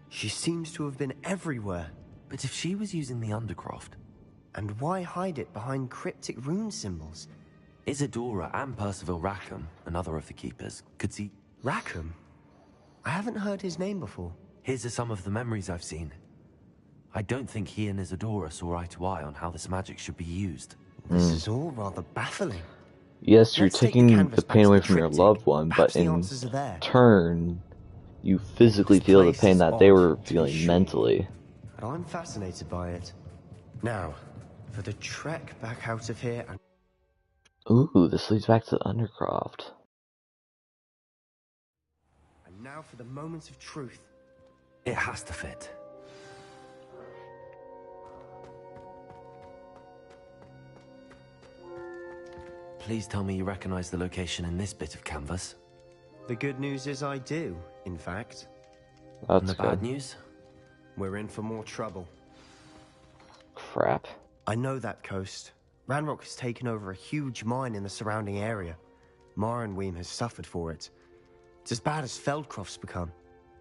she seems to have been everywhere. But if she was using the Undercroft, and why hide it behind cryptic rune symbols? Isadora and Percival Rackham, another of the keepers, could see... Rackham? I haven't heard his name before. His are some of the memories I've seen. I don't think he and Isadora saw eye to eye on how this magic should be used. This is all rather baffling. Yes, you're Let's take taking canvas the back pain to away the from your triptych. loved one, Perhaps but the in answers are there. turn, you physically This feel the place pain is that they odd, were to be feeling sure. mentally. But I'm fascinated by it. Now, for the trek back out of here and... Ooh, this leads back to Undercroft. And now for the moments of truth. It has to fit. Please tell me you recognize the location in this bit of canvas. The good news is I do, in fact. And the bad news? We're in for more trouble. Crap. I know that coast. Ranrock has taken over a huge mine in the surrounding area. Morinweem has suffered for it. It's as bad as Feldcroft's become.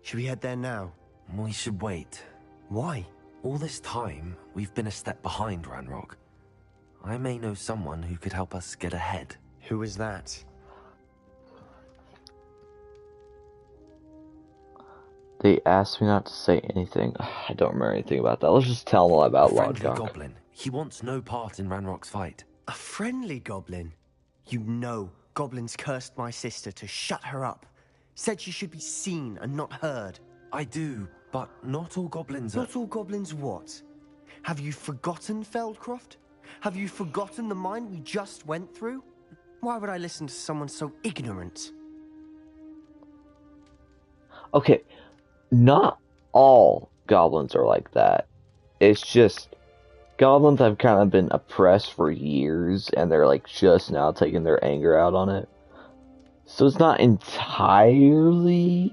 Should we head there now? We should wait. Why? All this time, we've been a step behind Ranrock. I may know someone who could help us get ahead. Who is that? They asked me not to say anything. I don't remember anything about that. Let's just tell them all about A friendly Lodgok. goblin. He wants no part in Ranrock's fight. A friendly goblin? You know, goblins cursed my sister to shut her up. Said she should be seen and not heard. I do, but not all goblins are... Not all goblins what? Have you forgotten Feldcroft? Have you forgotten the mine we just went through? Why would I listen to someone so ignorant? Okay, not all goblins are like that. It's just goblins have kind of been oppressed for years, and they're like just now taking their anger out on it. So it's not entirely...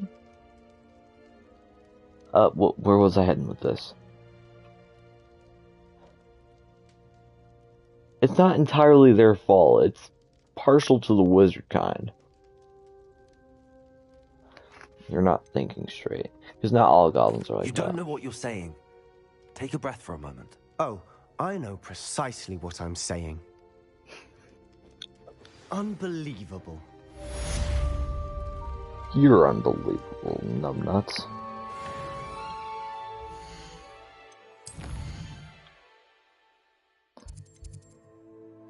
where was I heading with this? It's not entirely their fault. It's partial to the wizard kind. You're not thinking straight. Because not all goblins are like that. You don't know what you're saying. Take a breath for a moment. Oh, I know precisely what I'm saying. Unbelievable. You're unbelievable, numbnuts.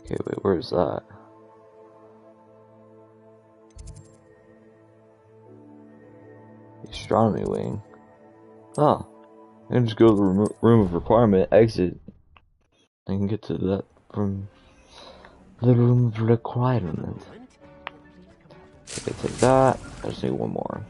Okay, wait, where's that? Astronomy wing. Oh. I can just go to the room of requirement, exit, and get to that from the room of requirement. Okay, take that. I just need one more.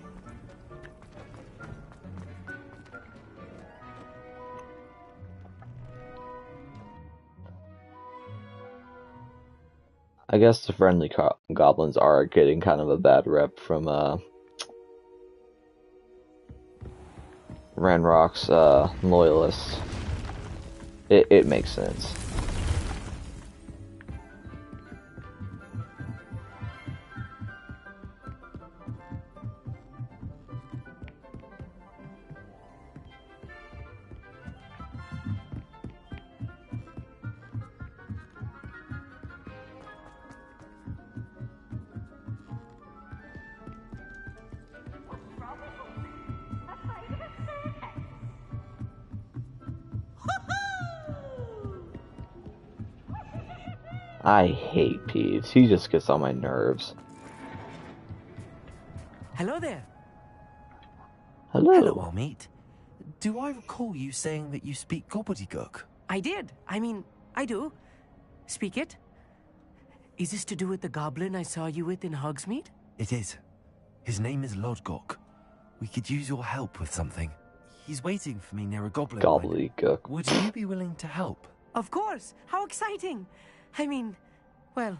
I guess the friendly goblins are getting kind of a bad rep from Ranrock's loyalists. It makes sense. I hate Peeves. He just gets on my nerves. Hello there. Hello. Hello, old mate. Do I recall you saying that you speak gobbledygook? I did. I mean, I do. Speak it. Is this to do with the goblin I saw you with in Hogsmeade? It is. His name is Lodgok. We could use your help with something. He's waiting for me near a goblin mine. Gobbledygook. Would you be willing to help? Of course. How exciting. I mean, well,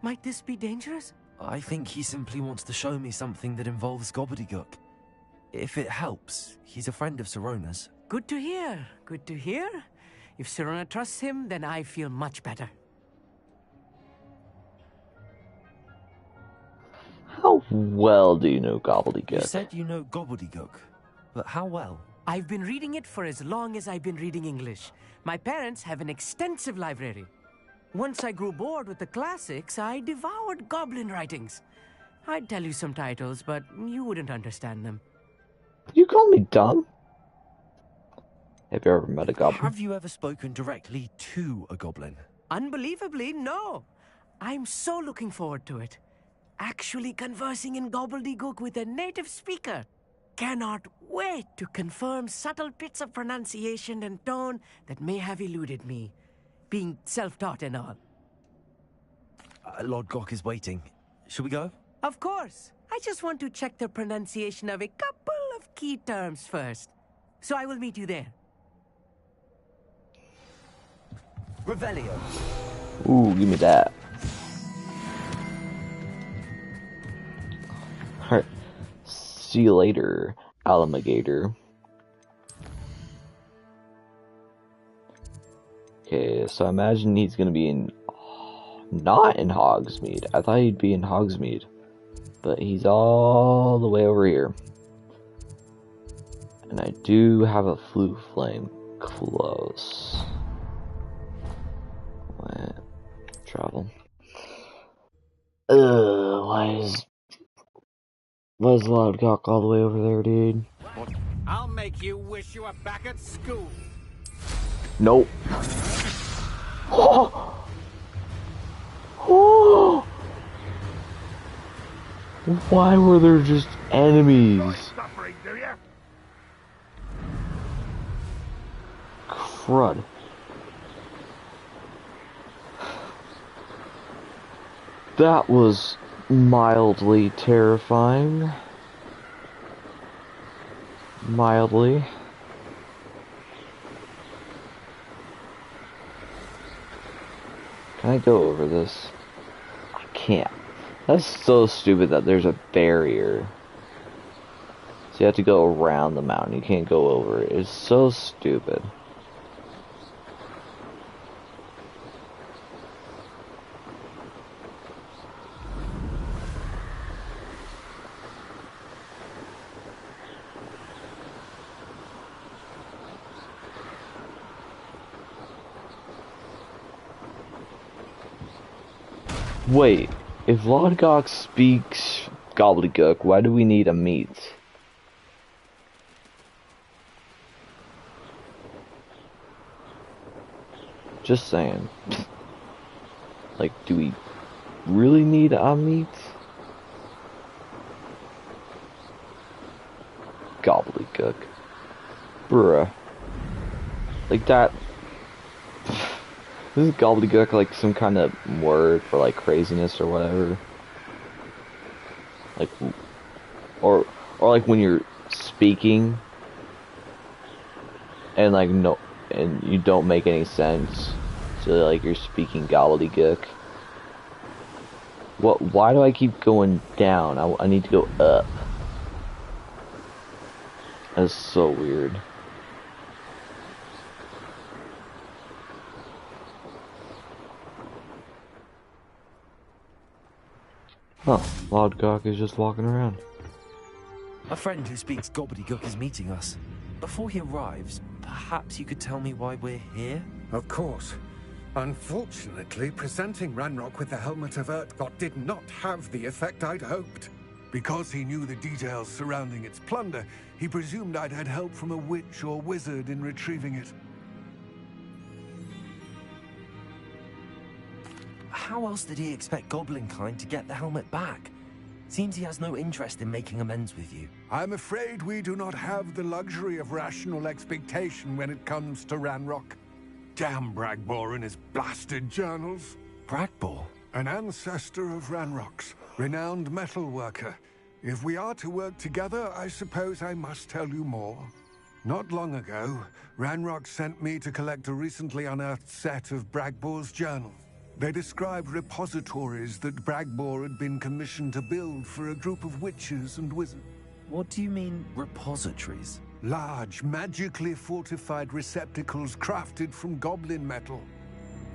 might this be dangerous? I think he simply wants to show me something that involves gobbledygook. If it helps, he's a friend of Sirona's. Good to hear. Good to hear. If Sirona trusts him, then I feel much better. How well do you know gobbledygook? You said you know gobbledygook, but how well? I've been reading it for as long as I've been reading English. My parents have an extensive library. Once I grew bored with the classics, I devoured goblin writings. I'd tell you some titles, but you wouldn't understand them. You call me dumb? Have you ever met a goblin? Have you ever spoken directly to a goblin? Unbelievably, no. I'm so looking forward to it. Actually conversing in gobbledygook with a native speaker. Cannot wait to confirm subtle bits of pronunciation and tone that may have eluded me. Being self-taught and all. Lodgok is waiting. Shall we go? Of course. I just want to check the pronunciation of a couple of key terms first. So I will meet you there. Revelio. Ooh, give me that. Alright. See you later, Alligator. Okay, so I imagine he's gonna be in... not in Hogsmeade. I thought he'd be in Hogsmeade. But he's all the way over here. And I do have a flute flame close. Wait, travel. Why is Lodgok all the way over there, dude? I'll make you wish you were back at school. Nope. Oh! Oh! Why were there just enemies? Crud. That was mildly terrifying. Mildly. Can I go over this? I can't. That's so stupid that there's a barrier. So you have to go around the mountain. You can't go over it. It's so stupid. Wait, if Lodgok speaks gobbledygook, why do we need a meat? Just saying. Like, do we really need a meat? gobbledygook. Bruh. Like that. This is gobbledygook like some kind of word for like craziness or whatever. Like, or like when you're speaking and like and you don't make any sense, so like you're speaking gobbledygook. Why do I keep going down? I need to go up. That's so weird. Huh, Lodgok is just walking around. A friend who speaks gobbledygook is meeting us. Before he arrives, perhaps you could tell me why we're here? Of course. Unfortunately, presenting Ranrock with the Helmet of Urtkot did not have the effect I'd hoped. Because he knew the details surrounding its plunder, he presumed I'd had help from a witch or wizard in retrieving it. How else did he expect Goblinkind to get the helmet back? Seems he has no interest in making amends with you. I'm afraid we do not have the luxury of rational expectation when it comes to Ranrock. Damn Bragbor and his blasted journals. Bragbor? An ancestor of Ranrock's, renowned metal worker. If we are to work together, I suppose I must tell you more. Not long ago, Ranrock sent me to collect a recently unearthed set of Bragbor's journals. They described repositories that Bragbor had been commissioned to build for a group of witches and wizards. What do you mean, repositories? Large, magically fortified receptacles crafted from goblin metal.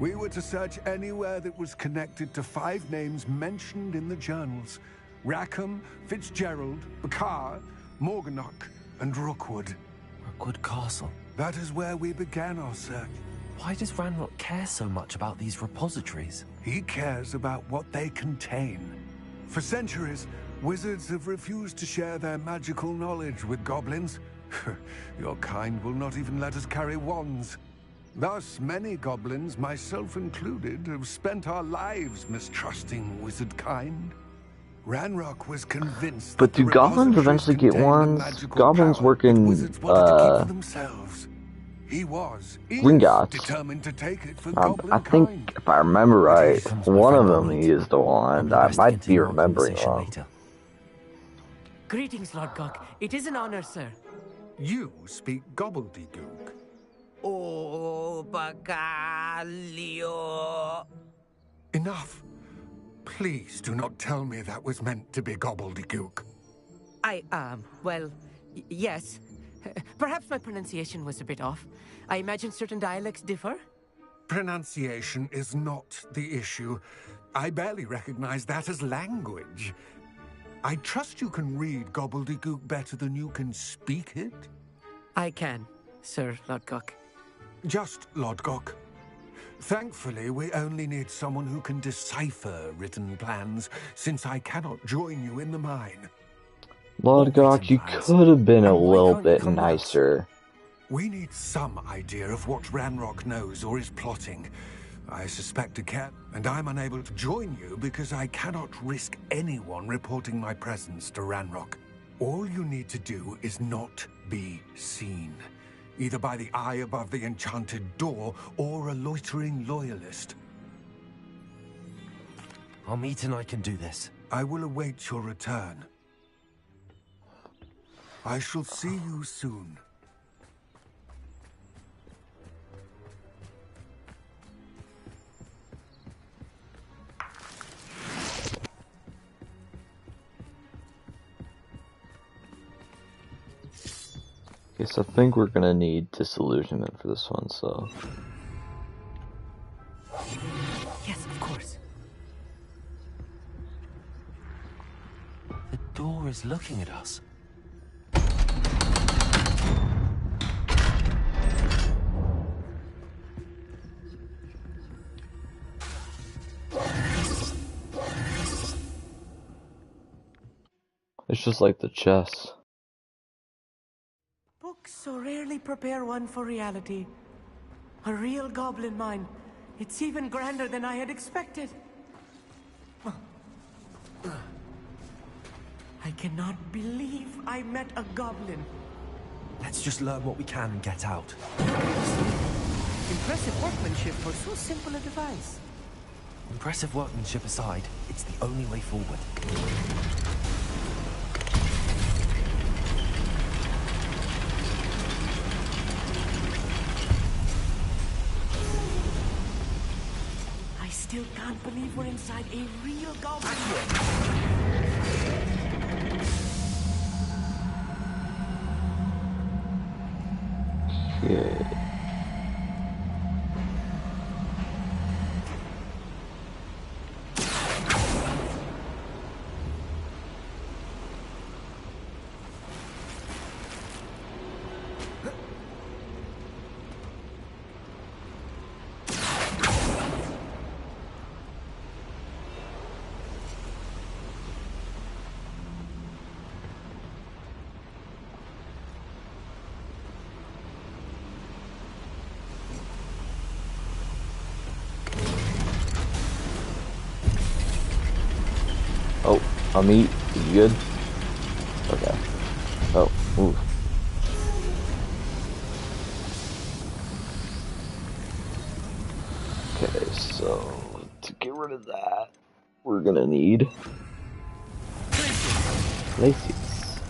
We were to search anywhere that was connected to 5 names mentioned in the journals. Rackham, Fitzgerald, Bakar, Morganach, and Rookwood. Rookwood Castle? That is where we began our search. Why does Ranrock care so much about these repositories? He cares about what they contain. For centuries, wizards have refused to share their magical knowledge with goblins. Your kind will not even let us carry wands. Thus, many goblins, myself included, have spent our lives mistrusting wizard kind. Ranrock was convinced. But do goblins eventually get wands? Goblins work in He was determined to take it for I think, if I remember right, one of them used the wand. I might be remembering wrong. Greetings, Lodgok. It is an honor, sir. You speak gobbledygook. Oh, Bacalio. Enough. Please do not tell me that was meant to be gobbledygook. Well, yes. Perhaps my pronunciation was a bit off. I imagine certain dialects differ? Pronunciation is not the issue. I barely recognize that as language. I trust you can read gobbledygook better than you can speak it? I can, Sir Lodgok. Just Lodgok. Thankfully, we only need someone who can decipher written plans, since I cannot join you in the mine. Lodgok, you could have been a little bit nicer. We need some idea of what Ranrock knows or is plotting. I suspect a cat, and I'm unable to join you because I cannot risk anyone reporting my presence to Ranrock. All you need to do is not be seen, either by the eye above the enchanted door or a loitering loyalist. I'll meet and I can do this. I will await your return. I shall see you soon. Guess I think we're gonna need disillusionment for this one, so. Yes, of course. The door is looking at us. It's just like the chess. Books so rarely prepare one for reality. A real goblin mine. It's even grander than I had expected. I cannot believe I met a goblin. Let's just learn what we can and get out. Impressive workmanship for so simple a device. Impressive workmanship aside, it's the only way forward. I still can't believe we're inside a real goblin. Okay. Oh, Amit, you good? Okay. Oh, move. Okay, so to get rid of that, we're gonna need laces.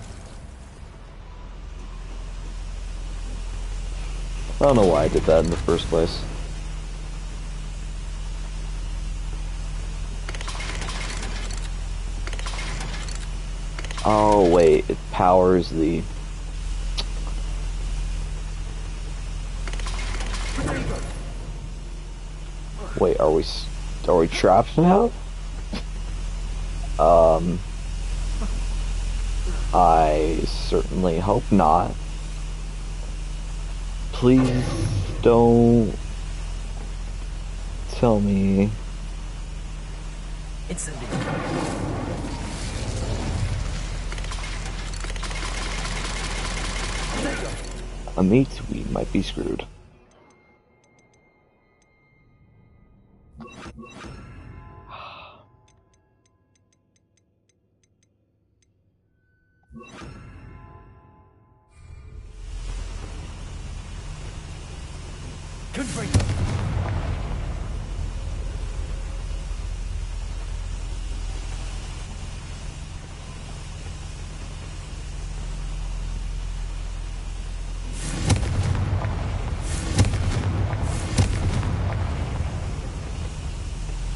I don't know why I did that in the first place. Oh wait, it powers the... Wait, are we trapped now? I certainly hope not. Please don't tell me. Incendiary. Amit, we might be screwed.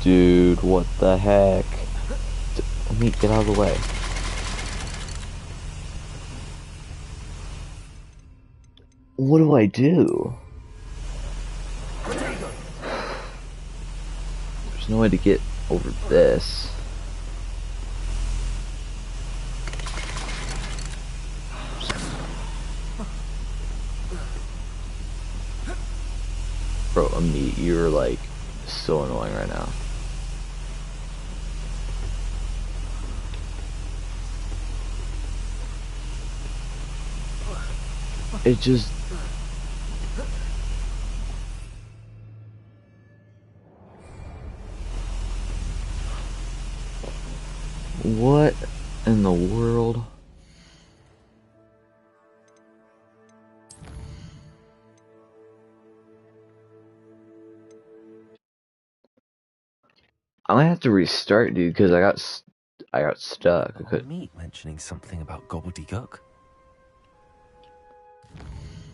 Dude, what the heck? Amit, get out of the way. What do I do? There's no way to get over this. Bro, Amit, you're like so annoying right now. It just... What in the world? I might have to restart, dude, because I got stuck. I could... Meat mentioning something about gobbledygook.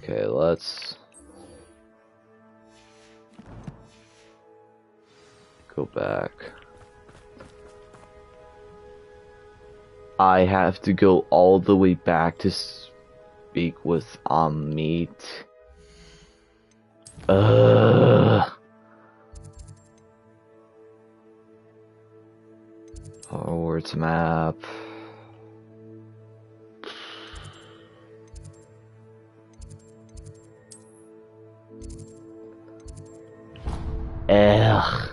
Okay, let's go back. I have to go all the way back to speak with Amit. Hogwarts map. Ugh.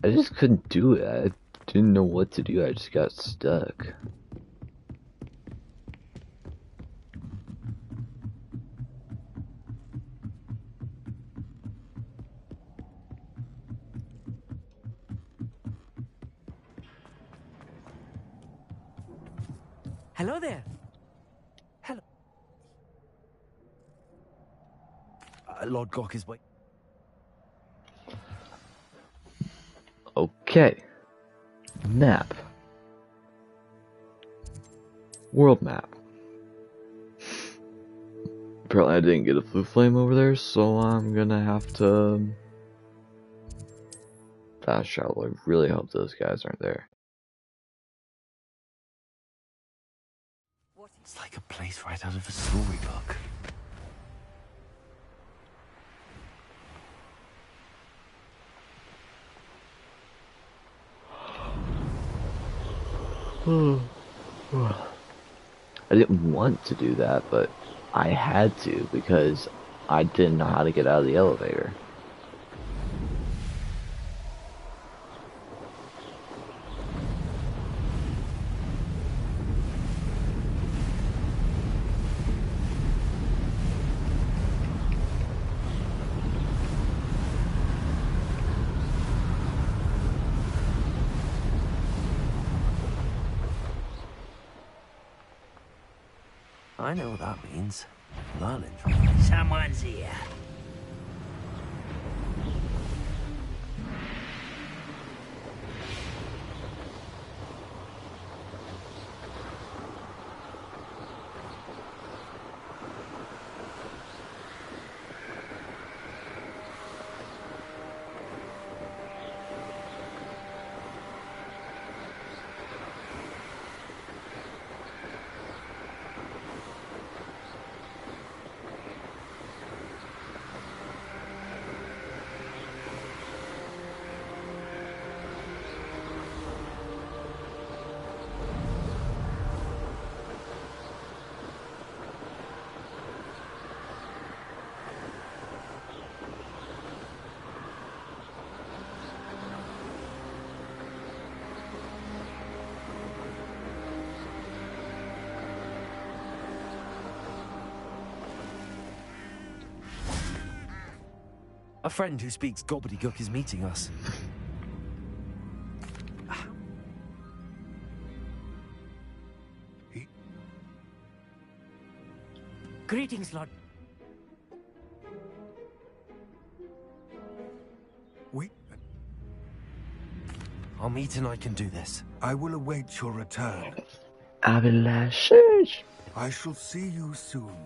I just couldn't do it. I didn't know what to do. I just got stuck. Hello there. Hello. Lord Gok is waiting. Okay. Map. World map. Apparently I didn't get a blue flame over there, so I'm gonna have to fast travel. I really hope those guys aren't there. It's like a place right out of a storybook. I didn't want to do that, but I had to because I didn't know how to get out of the elevator. I know what that means. Learning. Someone's here. A friend who speaks gobbledygook is meeting us. Greetings, Lord. I'll meet and I can do this. I will await your return. Avalanche. I shall see you soon.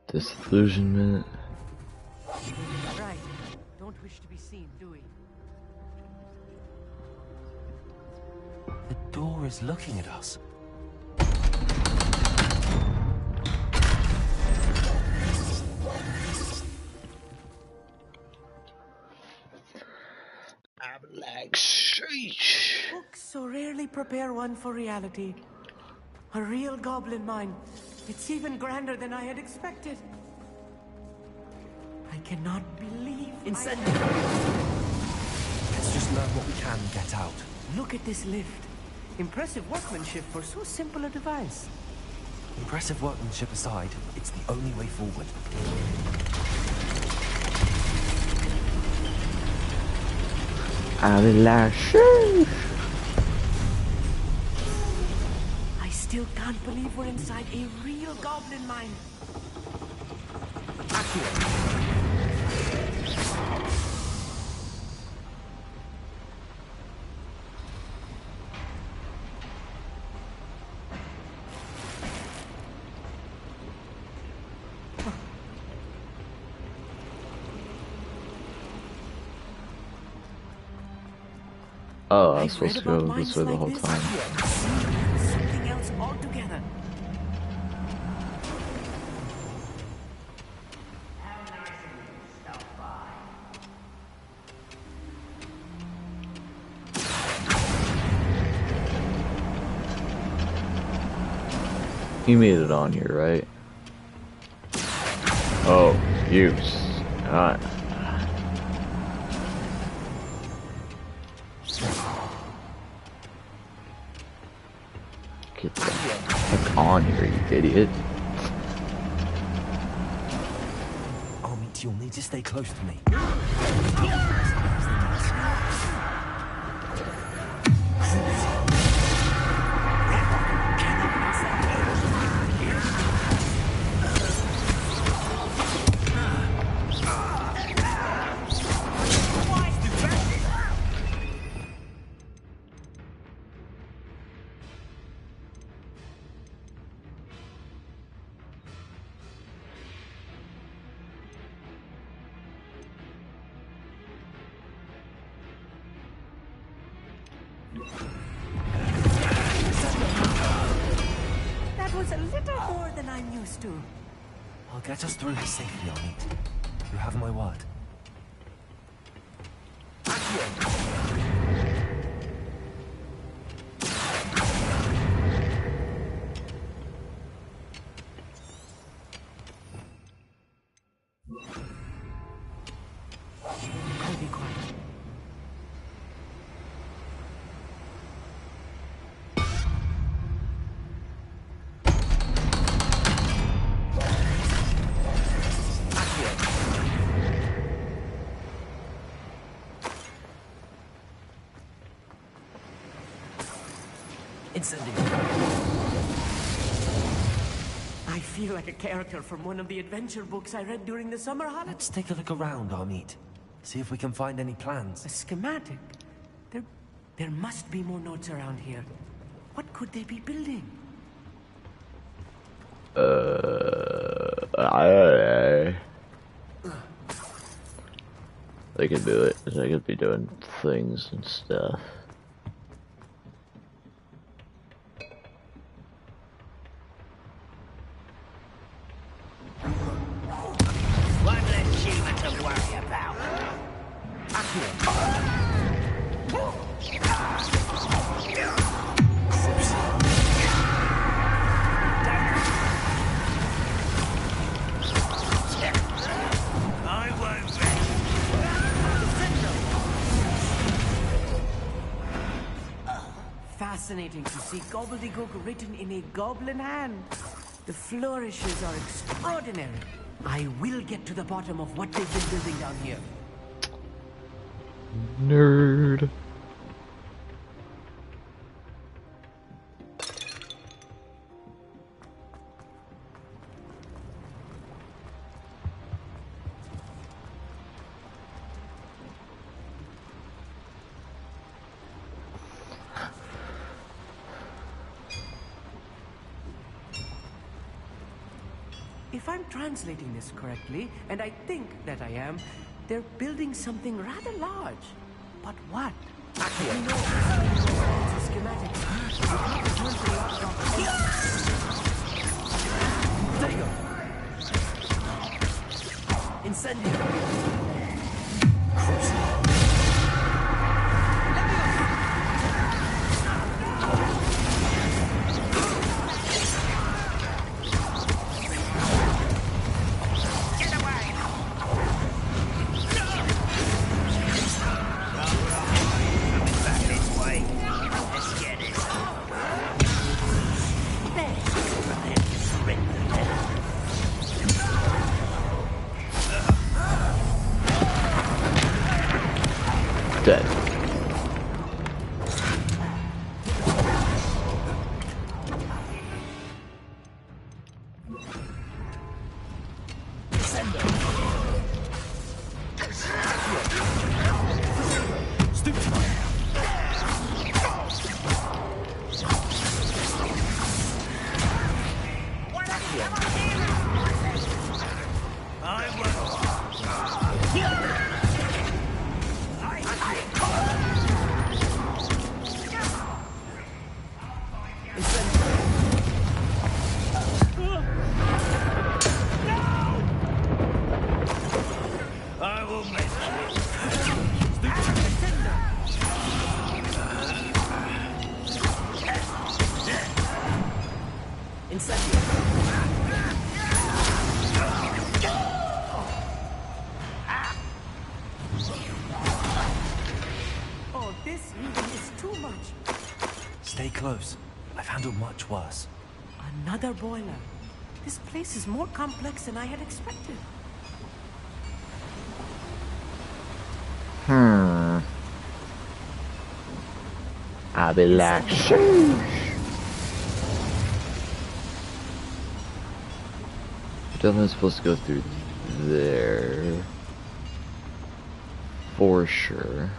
Disillusionment. Right. Don't wish to be seen, do we? The door is looking at us. Books so rarely prepare one for reality. A real goblin mine. It's even grander than I had expected. I cannot believe Incendiary! Let's just learn what we can and get out. Look at this lift. Impressive workmanship for so simple a device. Impressive workmanship aside, it's the only way forward. Avalanche. I still can't believe we're inside a real goblin mine. Oh, I was supposed to go this way the whole time. Something else altogether. You made it on here, right? Oh, you. Get the heck on here, you idiot. I'll meet you. You'll need to stay close to me. That was a little more than I'm used to. I'll get us through this safely, Arnie. You have my word. I'll be quiet. Incendiary. I feel like a character from one of the adventure books I read during the summer holidays. Let's take a look around, Armit. See if we can find any plans. A schematic? There must be more notes around here. What could they be building? They could do it. They could be doing things and stuff. One less human to worry about. I won't Fascinating to see gobbledygook written in a goblin hand. The flourishes are extraordinary. I will get to the bottom of what they've been building down here. Nerd. If I'm translating this correctly, and I think that I am, they're building something rather large. But what? You know, it's a schematic. You can't return to the laptop. There you go. Incendio. Dead. Oh, this really is too much. Stay close. I've handled much worse. Another boiler. This place is more complex than I had expected. I'll be like, sheesh. Definitely supposed to go through there. For sure.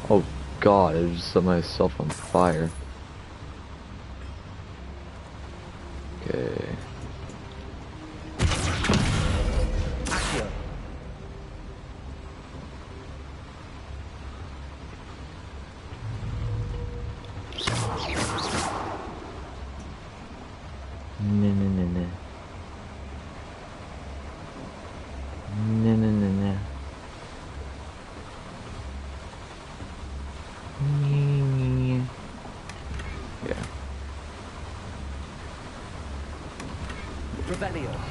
Oh god, I just set myself on fire. Okay. No, no, no, no. No, no, no, no. Yeah.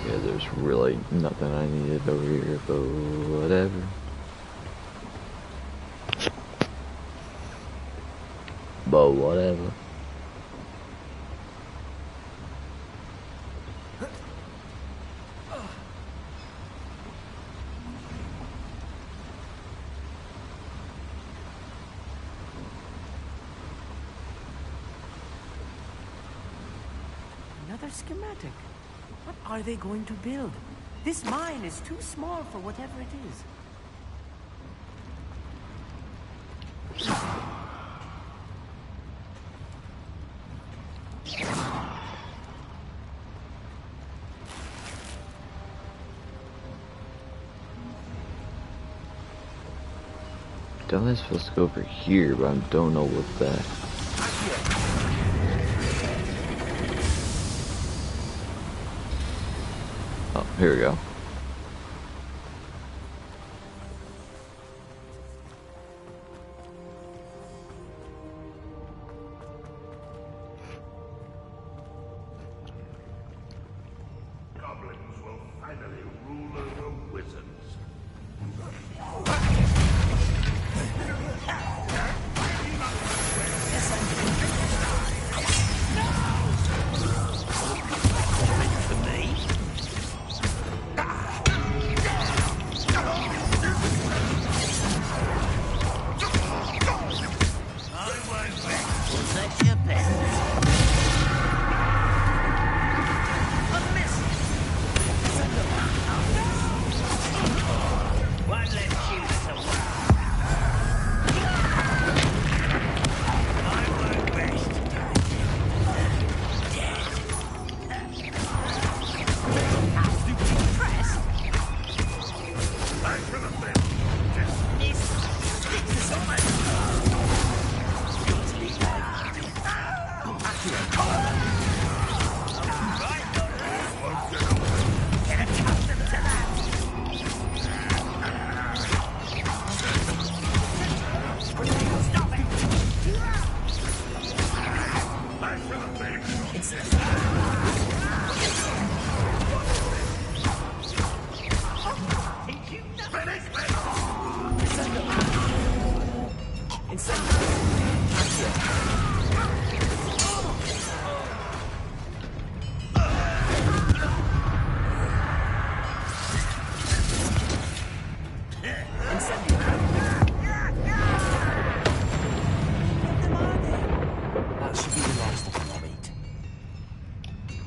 Yeah, there's really nothing I needed over here, but whatever. But whatever. Another schematic. What are they going to build? This mine is too small for whatever it is. Definitely supposed to go over here, but I don't know what that. Oh, here we go. Goblins will finally rule over wizards.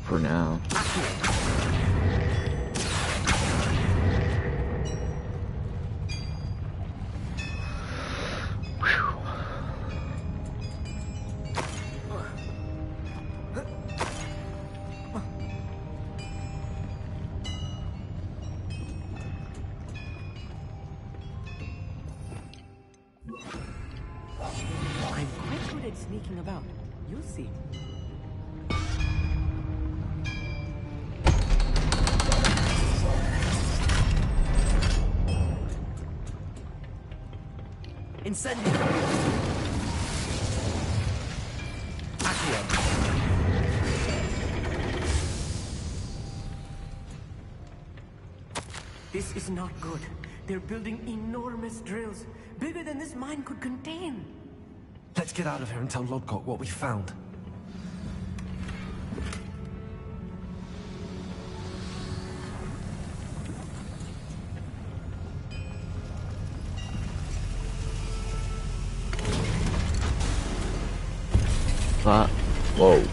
For now. I'm quite good at sneaking about. You'll see. Incendio! Accio! This is not good. They're building enormous drills, bigger than this mine could contain. Let's get out of here and tell Lodgok what we found. Whoa.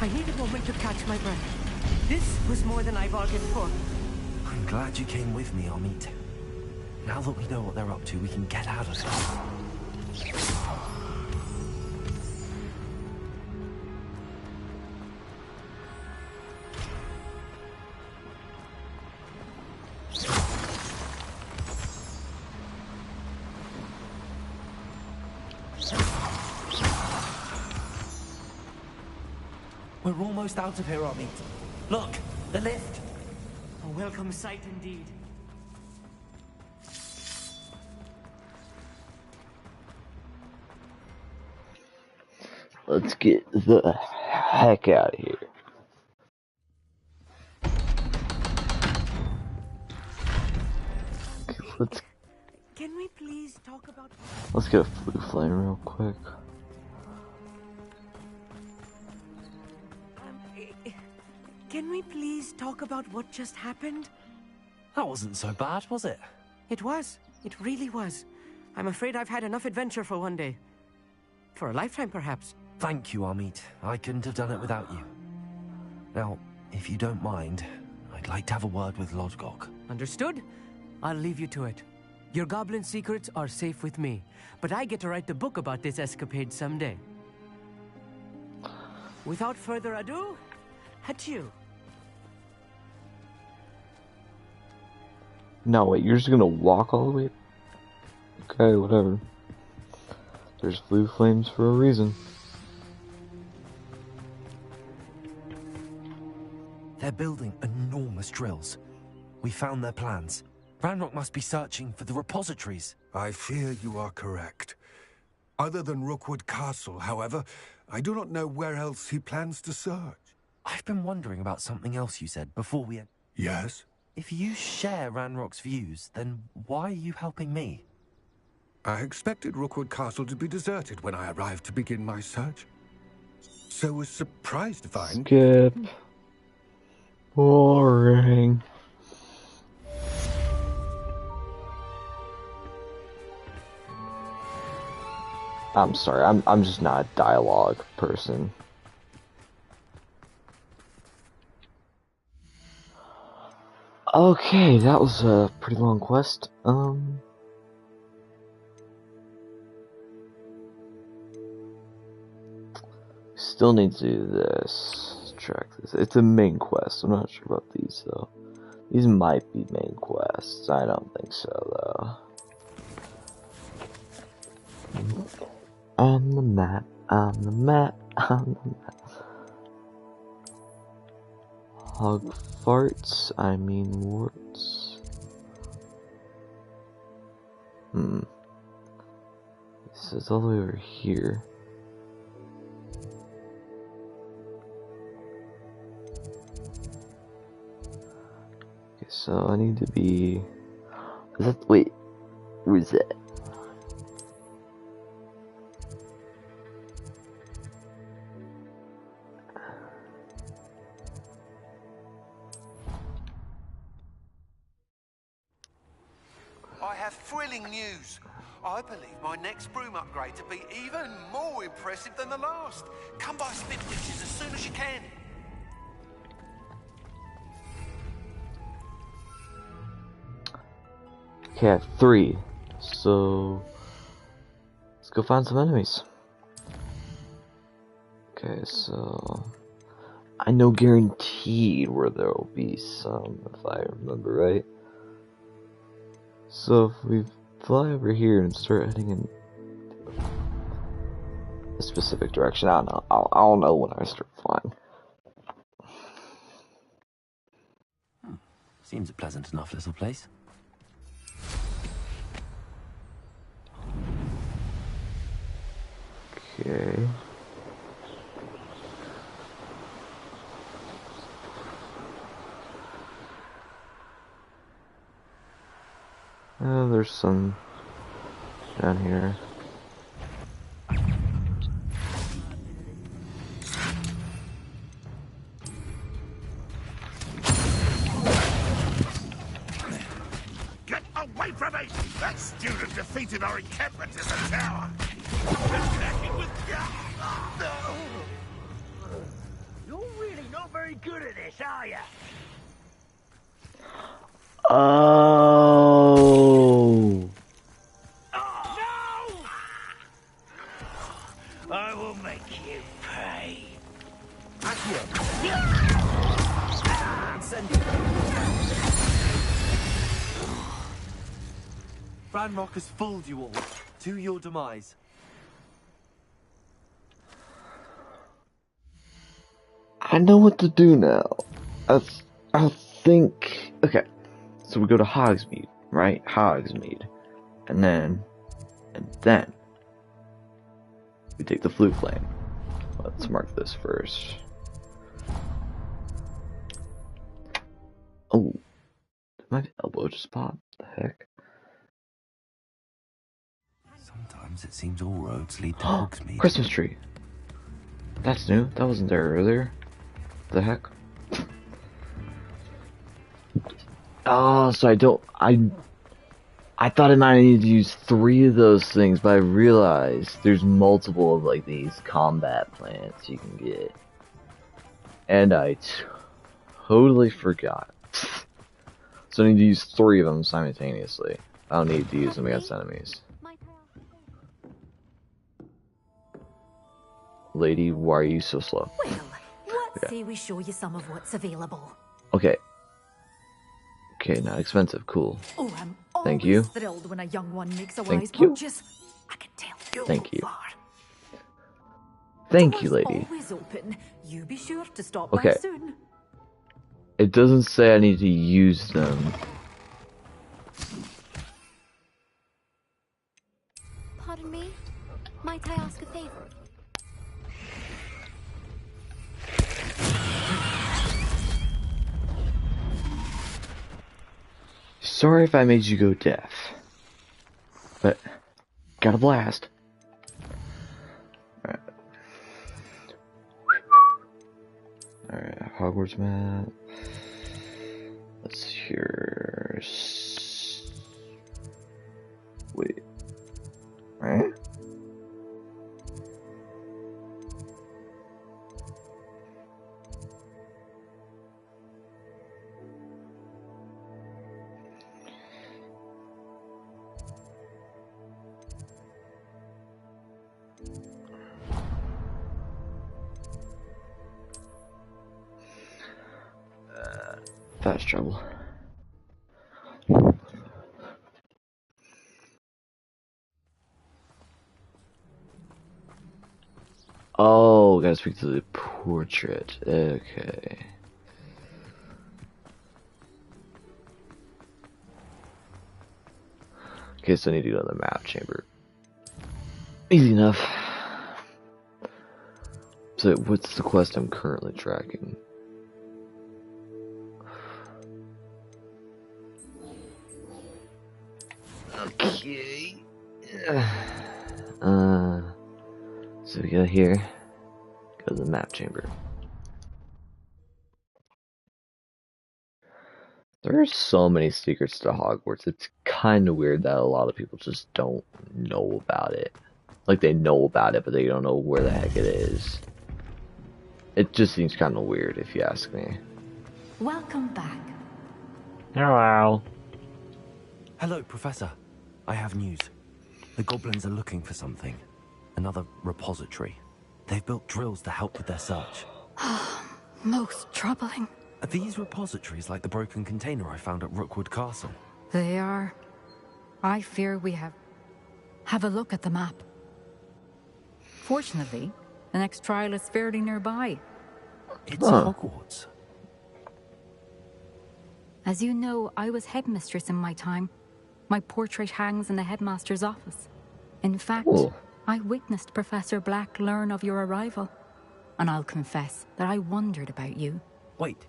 I need a moment to catch my breath. This was more than I bargained for. I'm glad you came with me, Amit. Now that we know what they're up to, we can get out of here. We're almost out of here, Amit. Look, the lift. A welcome sight indeed. Let's get the heck out of here. Can we please talk about... Let's get a flue flame real quick. Can we please talk about what just happened? That wasn't so bad, was it? It was. It really was. I'm afraid I've had enough adventure for one day. For a lifetime, perhaps. Thank you, Amit. I couldn't have done it without you. Now, if you don't mind, I'd like to have a word with Lodgok. Understood? I'll leave you to it. Your goblin secrets are safe with me, but I get to write the book about this escapade someday. Without further ado, adieu. No, wait, you're just gonna walk all the way? Okay, whatever. There's blue flames for a reason. They're building enormous drills. We found their plans. Ranrock must be searching for the repositories. I fear you are correct. Other than Rookwood Castle, however, I do not know where else he plans to search. I've been wondering about something else you said before we... Yes? If you share Ranrock's views, then why are you helping me? I expected Rookwood Castle to be deserted when I arrived to begin my search. So was surprised to find... Skip. Boring. I'm sorry, I'm just not a dialogue person. Okay, that was a pretty long quest. Still need to do this. Track this. It's a main quest. I'm not sure about these though. These might be main quests. I don't think so though. On the map, on the map, on the map. Hog farts, I mean warts. This is all the way over here. Okay, so I need to be... Is that... Wait, where's that? I have thrilling news. I believe my next broom upgrade to be even more impressive than the last. Come by Spitwitches as soon as you can. Okay, I have 3. So let's go find some enemies. Okay, so I know guaranteed where there will be some, if I remember right. So if we fly over here and start heading in a specific direction, I don't know. I'll know when I start flying. Seems a pleasant enough little place. Okay. There's some down here. Get away from me! That student defeated our encampment in the tower! You're really not very good at this, are you? Oh. No! I will make you pay. Ranrock has fooled you all to your demise. I know what to do now. I think. Okay, so we go to Hogsmeade, right? Hogsmeade, and then we take the flute flame. Let's mark this first. Oh, did my elbow just pop? The heck? Sometimes it seems all roads lead to Hogsmeade. Christmas tree. That's new. That wasn't there earlier. The heck? Oh, so I thought I might need to use 3 of those things, but I realized there's multiple of like these combat plants you can get. And I totally forgot. So I need to use 3 of them simultaneously. I don't need to use them against enemies. Lady, why are you so slow? Well, let's say we show you some of what's available. Okay. Okay, not expensive. Cool. Oh, I'm Thank always you. thrilled when a young one makes a Thank wise you. purchase. I can tell you. Thank you. Thank you, lady. Always open. You be sure to stop Okay. by soon. It doesn't say I need to use them. Pardon me? Might I ask a favor? Sorry if I made you go deaf. But, got a blast. Alright. Alright, Hogwarts map. Let's hear. Wait. Right? That's trouble. Oh, gotta speak to the portrait. Okay. Okay, so I need to go to the map chamber. Easy enough. So, what's the quest I'm currently tracking? Okay. So we go here. Go to the map chamber. There are so many secrets to Hogwarts. It's kind of weird that a lot of people just don't know about it. Like, they know about it, but they don't know where the heck it is. It just seems kind of weird, if you ask me. Welcome back. Hello. Hello, Professor. I have news. The goblins are looking for something. Another repository. They've built drills to help with their search. Most troubling. Are these repositories like the broken container I found at Rookwood Castle? They are. I fear we have a look at the map. Fortunately, the next trial is fairly nearby. It's Hogwarts. As you know, I was headmistress in my time. My portrait hangs in the headmaster's office. In fact, I witnessed Professor Black learn of your arrival. And I'll confess that I wondered about you. Wait,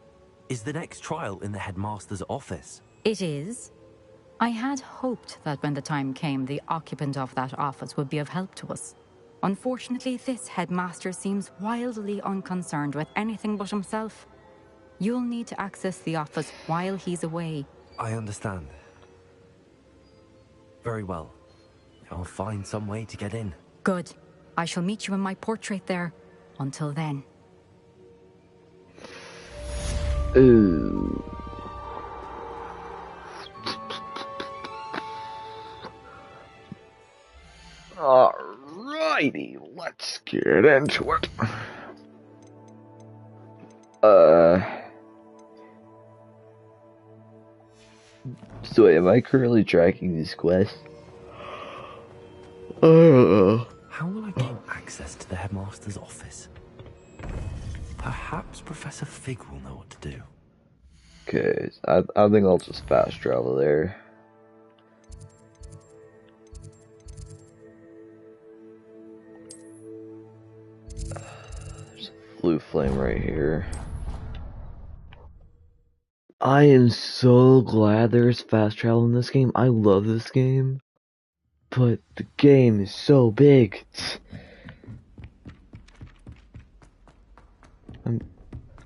is the next trial in the headmaster's office? It is. I had hoped that when the time came, the occupant of that office would be of help to us. Unfortunately, this headmaster seems wildly unconcerned with anything but himself. You'll need to access the office while he's away. I understand. Very well. I'll find some way to get in. Good. I shall meet you in my portrait there. Until then. Ooh. Alrighty, let's get into it. So am I currently tracking these quests? How will I gain access to the headmaster's office? Perhaps Professor Fig will know what to do. Okay, I think I'll just fast travel there. There's a blue flame right here. I am so glad there's fast travel in this game. I love this game. But the game is so big.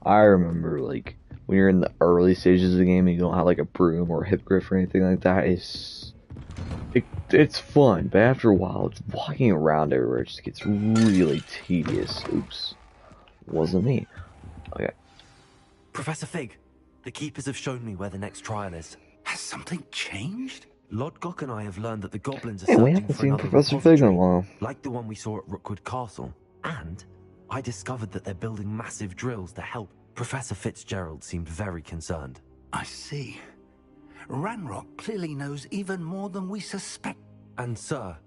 I remember, like, when you're in the early stages of the game and you don't have, like, a broom or a hippogriff or anything like that, it's fun. But after a while, it's walking around everywhere. It just gets really tedious. Oops. Wasn't me. Okay. Professor Fig, the Keepers have shown me where the next trial is. Has something changed? Lodgok and I have learned that the goblins are Hey, we searching haven't for seen another Professor Fig in a repository, while. like the one we saw at Rookwood Castle. And I discovered that they're building massive drills to help. Professor Fitzgerald seemed very concerned. I see. Ranrock clearly knows even more than we suspect. And sir,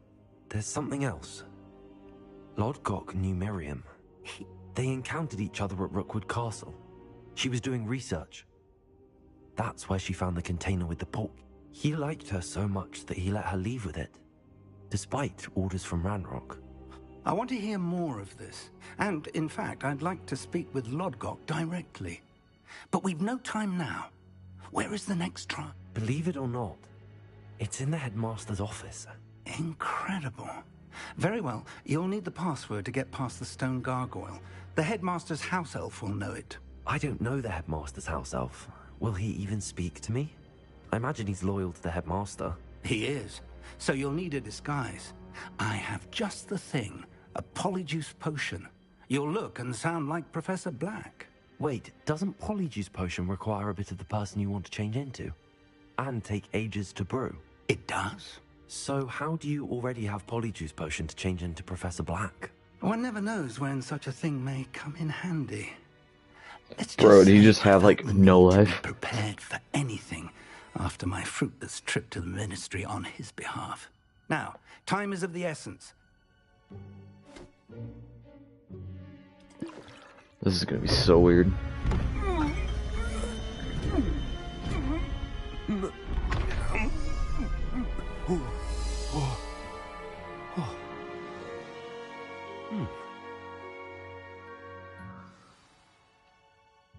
there's something else. Lodgok knew Miriam. They encountered each other at Rookwood Castle. She was doing research. That's where she found the container with the pork. He liked her so much that he let her leave with it, despite orders from Ranrock. I want to hear more of this. And, in fact, I'd like to speak with Lodgok directly. But we've no time now. Where is the next trial? Believe it or not, it's in the headmaster's office. Incredible. Very well. You'll need the password to get past the stone gargoyle. The headmaster's house elf will know it. I don't know the headmaster's house elf. Will he even speak to me? I imagine he's loyal to the headmaster. He is. So you'll need a disguise. I have just the thing. A polyjuice potion. You'll look and sound like Professor Black. Wait, doesn't polyjuice potion require a bit of the person you want to change into? And take ages to brew? It does. So how do you already have polyjuice potion to change into Professor Black? One never knows when such a thing may come in handy. Bro, do you just have, like, no life? Prepared for anything after my fruitless trip to the ministry on his behalf. Now, time is of the essence. This is gonna be so weird.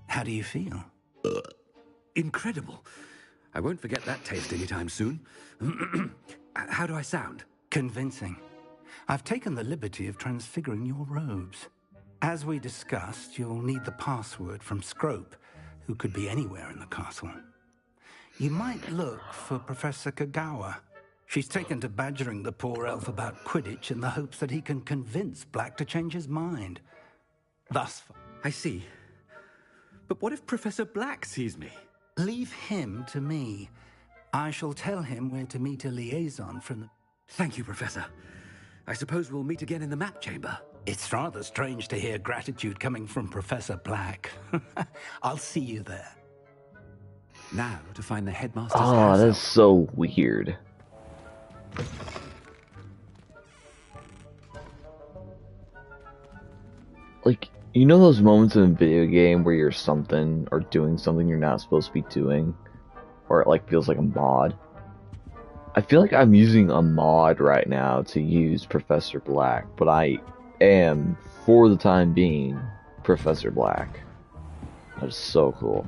How do you feel? Incredible. I won't forget that taste anytime soon. How do I sound? Convincing. I've taken the liberty of transfiguring your robes. As we discussed, you'll need the password from Scrope, who could be anywhere in the castle. You might look for Professor Kagawa. She's taken to badgering the poor elf about Quidditch in the hopes that he can convince Black to change his mind. Thus far. I see. But what if Professor Black sees me? Leave him to me. I shall tell him where to meet a liaison from the... Thank you, Professor. I suppose we'll meet again in the map chamber. It's rather strange to hear gratitude coming from Professor Black. I'll see you there. Now to find the headmaster's Oh, house. that's so weird. Like, you know those moments in a video game where you're something or doing something you're not supposed to be doing? Or it like feels like a mod? I feel like I'm using a mod right now to use Professor Black, but I am, for the time being, Professor Black. That is so cool.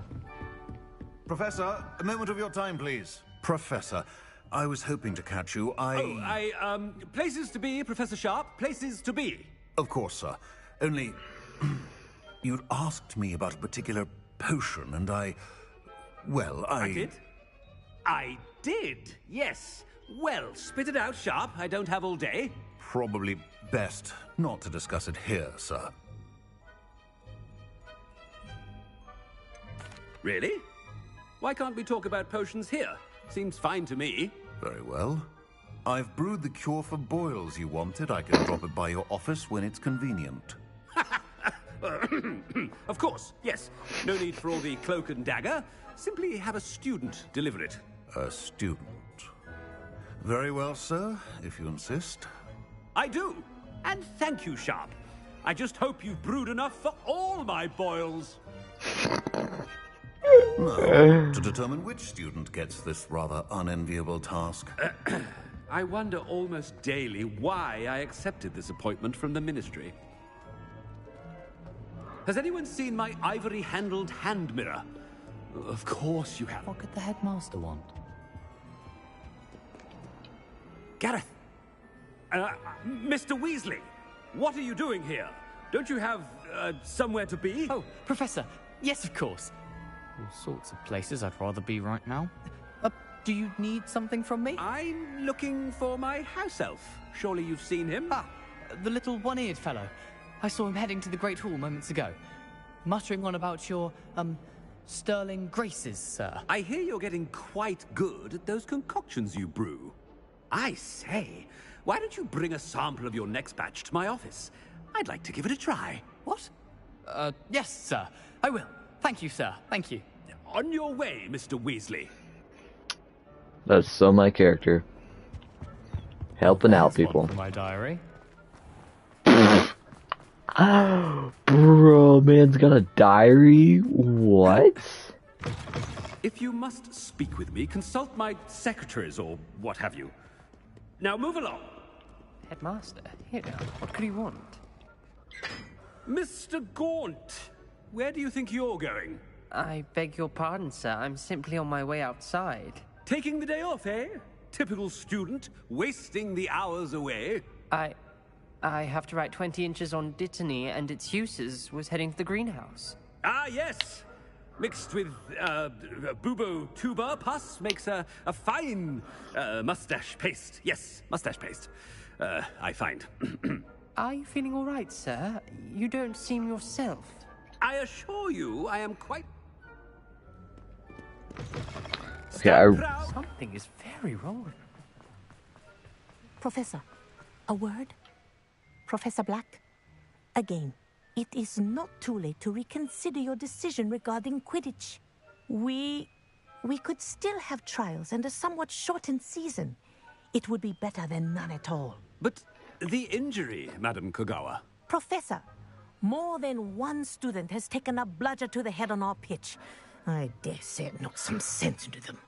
Professor, a moment of your time, please. Professor, I was hoping to catch you. Places to be, Professor Sharp. Places to be. Of course, sir. Only, you'd asked me about a particular potion, and I did? I did, yes. Well, spit it out, Sharp. I don't have all day. probably best not to discuss it here, sir. Really? Why can't we talk about potions here? Seems fine to me. Very well. I've brewed the cure for boils you wanted. I can drop it by your office when it's convenient. Of course, yes. No need for all the cloak and dagger. Simply have a student deliver it. A student. Very well, sir, if you insist. I do. And thank you, Sharp. I just hope you've brewed enough for all my boils. Now, to determine which student gets this rather unenviable task. I wonder almost daily why I accepted this appointment from the Ministry. Has anyone seen my ivory-handled hand mirror? Of course you have. What could the headmaster want? Gareth! Mr. Weasley! What are you doing here? Don't you have, somewhere to be? Oh, Professor! Yes, of course. All sorts of places I'd rather be right now. Do you need something from me? I'm looking for my house elf. Surely you've seen him? Ah, the little one-eared fellow. I saw him heading to the Great Hall moments ago, muttering on about your, sterling graces, sir. I hear you're getting quite good at those concoctions you brew. I say, why don't you bring a sample of your next batch to my office? I'd like to give it a try. What? Yes, sir. I will. Thank you, sir. Thank you. On your way, Mr. Weasley. That's so my character. Helping out people. One for my diary. Bro, man's got a diary? What? If you must speak with me, consult my secretaries or what have you. Now move along. Headmaster, here, what could he want? Mr. Gaunt, where do you think you're going? I beg your pardon, sir. I'm simply on my way outside. Taking the day off, eh? Typical student, wasting the hours away. I have to write 20 inches on Dittany and its uses. Was heading to the greenhouse. Ah, yes. Mixed with, bubo tuber pus makes a fine, mustache paste. Yes, mustache paste. I find. Are you feeling all right, sir? You don't seem yourself. I assure you, I am quite... Okay, Something is very wrong. Professor, a word? Professor Black? Again, it is not too late to reconsider your decision regarding Quidditch. We could still have trials and a somewhat shortened season. It would be better than none at all. But the injury, Madam Kogawa. Professor, more than one student has taken a bludger to the head on our pitch. I dare say it knocked some sense into them.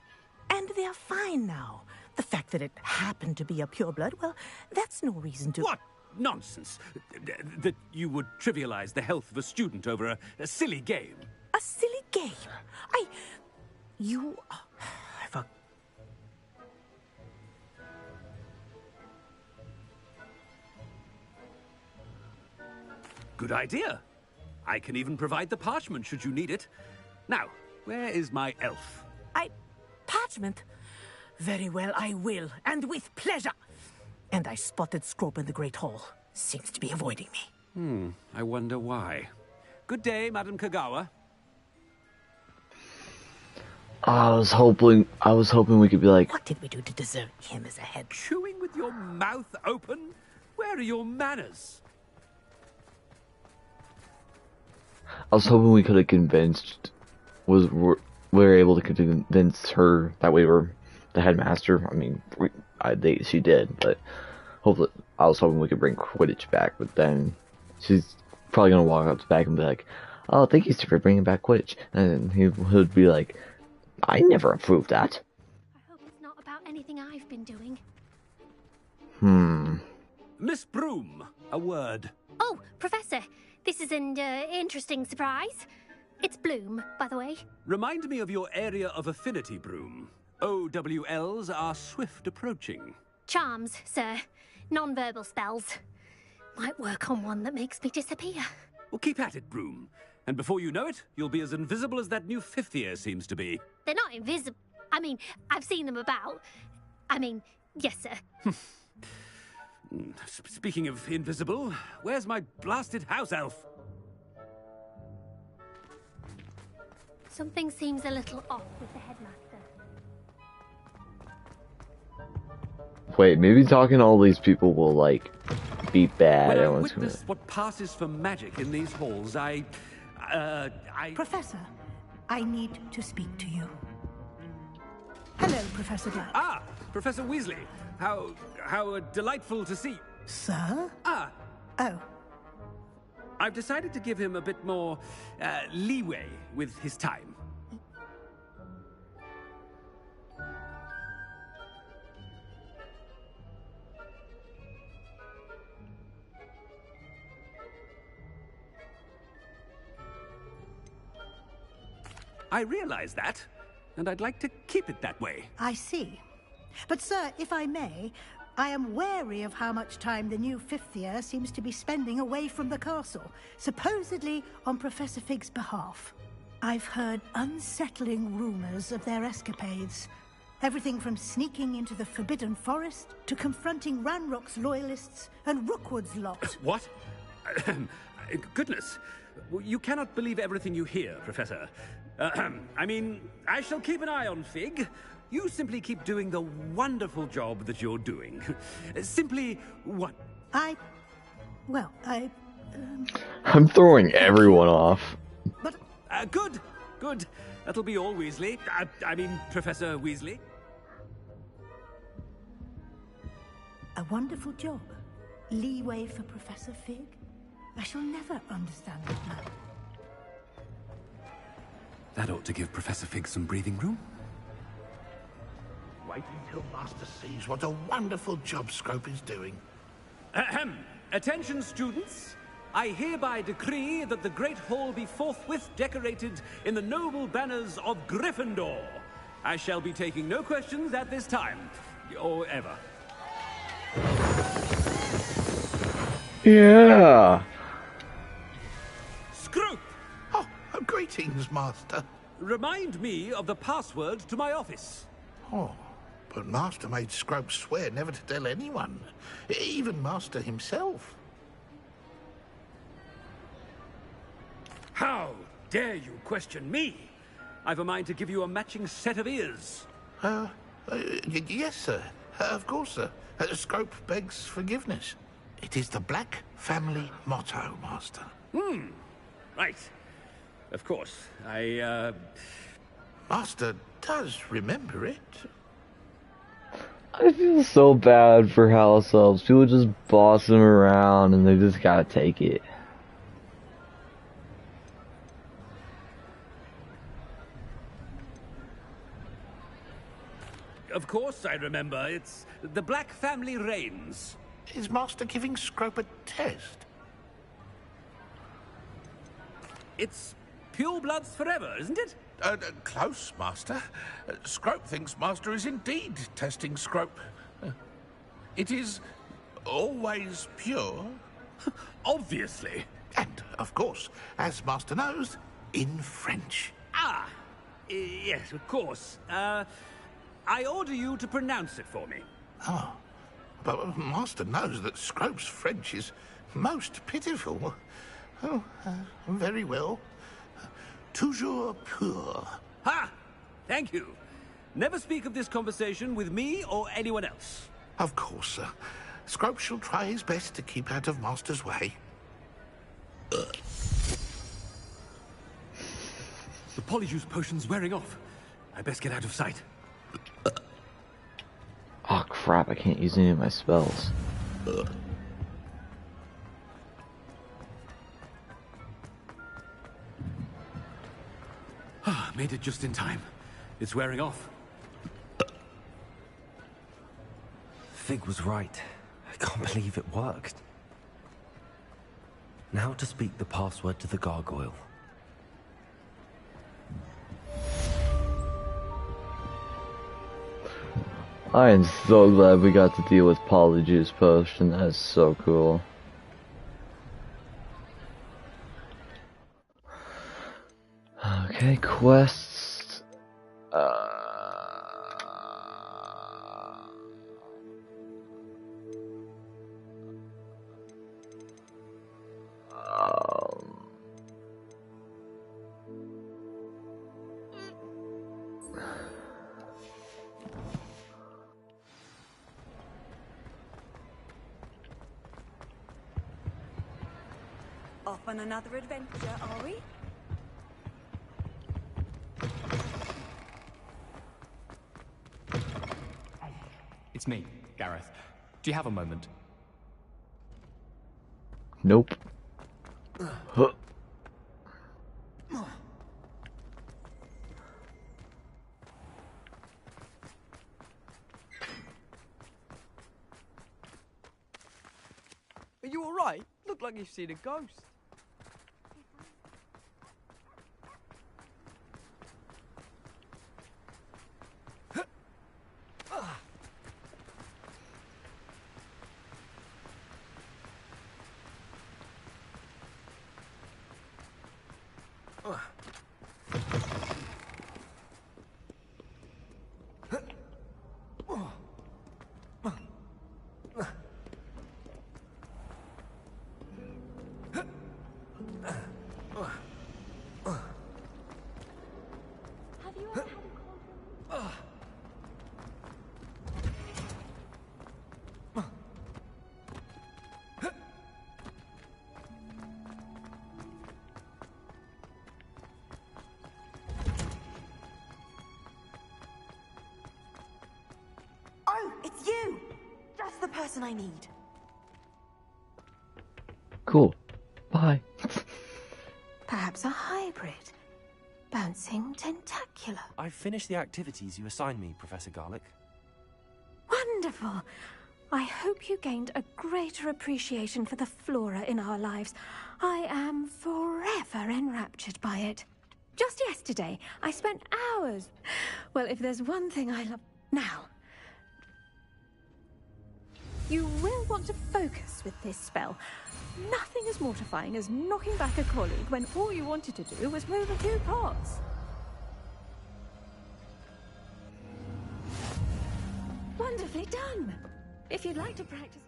And they're fine now. The fact that it happened to be a pureblood, well, that's no reason to... What nonsense! That you would trivialize the health of a student over a silly game. A silly game? You... Good idea. I can even provide the parchment should you need it. Now, where is my elf? Parchment? Very well, I will, and with pleasure. And I spotted Scrope in the Great Hall. Seems to be avoiding me. I wonder why. Good day, Madam Kogawa. I was hoping we could be like... What did we do to deserve him as a head? Chewing with your mouth open? Where are your manners? I was hoping we could have convinced... we were able to convince her that we were the headmaster. I mean, she did, but hopefully, I was hoping we could bring Quidditch back. But then she's probably gonna walk up to back and be like, "Oh, thank you for bringing back Quidditch," and he would be like, "I never approved that." I hope it's not about anything I've been doing. Miss Broom, a word. Oh, Professor, this is an interesting surprise. It's Bloom, by the way. Remind me of your area of affinity, Broom. OWLs are swift approaching. Charms, sir. Non-verbal spells. Might work on one that makes me disappear. Well, keep at it, Broom. And before you know it, you'll be as invisible as that new fifth year seems to be. They're not invisible. I mean, I've seen them about. I mean, yes, sir. Speaking of invisible, where's my blasted house elf? Something seems a little off with the headmaster. Wait, maybe talking to all these people will, like, be bad. When I Everyone's gonna... witness what passes for magic in these halls, I... Professor, I need to speak to you. Hello, Professor Black. Ah, Professor Weasley. How delightful to see. Sir? Ah. Oh. I've decided to give him a bit more leeway with his time. I realize that, and I'd like to keep it that way. I see. But, sir, if I may, I am wary of how much time the new fifth year seems to be spending away from the castle, supposedly on Professor Fig's behalf. I've heard unsettling rumors of their escapades. Everything from sneaking into the Forbidden Forest to confronting Ranrock's loyalists and Rookwood's lot. What? Goodness. You cannot believe everything you hear, Professor. I mean, I shall keep an eye on Fig. You simply keep doing the wonderful job that you're doing. Simply what? I'm throwing everyone off. But, good. That'll be all, Weasley. I mean, Professor Weasley. A wonderful job. Leeway for Professor Fig? I shall never understand that man. That ought to give Professor Fig some breathing room. Wait until Master sees what a wonderful job Scrope is doing. Ahem. Attention, students. I hereby decree that the Great Hall be forthwith decorated in the noble banners of Gryffindor. I shall be taking no questions at this time, or ever. Yeah. Scrope! Oh, greetings, Master. Remind me of the password to my office. Oh, but Master made Scrope swear never to tell anyone, even Master himself. How dare you question me? I've a mind to give you a matching set of ears. Yes, sir. Of course, sir. Scrope begs forgiveness. It is the Black family motto, Master. Right. Of course. Master does remember it. I feel so bad for house elves. People just boss them around and they just gotta take it. Of course I remember. It's the Black family reigns. Is Master giving Scrope a test? It's pure bloods forever, isn't it? Close, Master. Scrope thinks Master is indeed testing Scrope. It is always pure. Obviously. And, of course, as Master knows, in French. Ah! Yes, of course. I order you to pronounce it for me. Oh, but Master knows that Scrope's French is most pitiful. Oh, very well. Toujours pur. Ha! Thank you. Never speak of this conversation with me or anyone else. Of course, sir. Scrope shall try his best to keep out of Master's way. The polyjuice potion's wearing off. I best get out of sight. Oh crap, I can't use any of my spells. Made it just in time. It's wearing off. Fig was right. I can't believe it worked. Now to speak the password to the gargoyle. I am so glad we got to deal with Polyjuice Potion. That is so cool. Okay, quests. Off on another adventure, are we? It's me, Gareth. Do you have a moment? Nope. Huh. Are you alright? Look like you've seen a ghost. Oh, it's you! Just the person I need. Cool. Bye. Perhaps a hybrid. Bouncing tentacular. I've finished the activities you assigned me, Professor Garlic. Wonderful. I hope you gained a greater appreciation for the flora in our lives. I am forever enraptured by it. Just yesterday, I spent hours... Well, if there's one thing I love... Now, you will want to focus with this spell. Nothing as mortifying as knocking back a colleague when all you wanted to do was move a few parts. Wonderfully done. If you'd like to practice...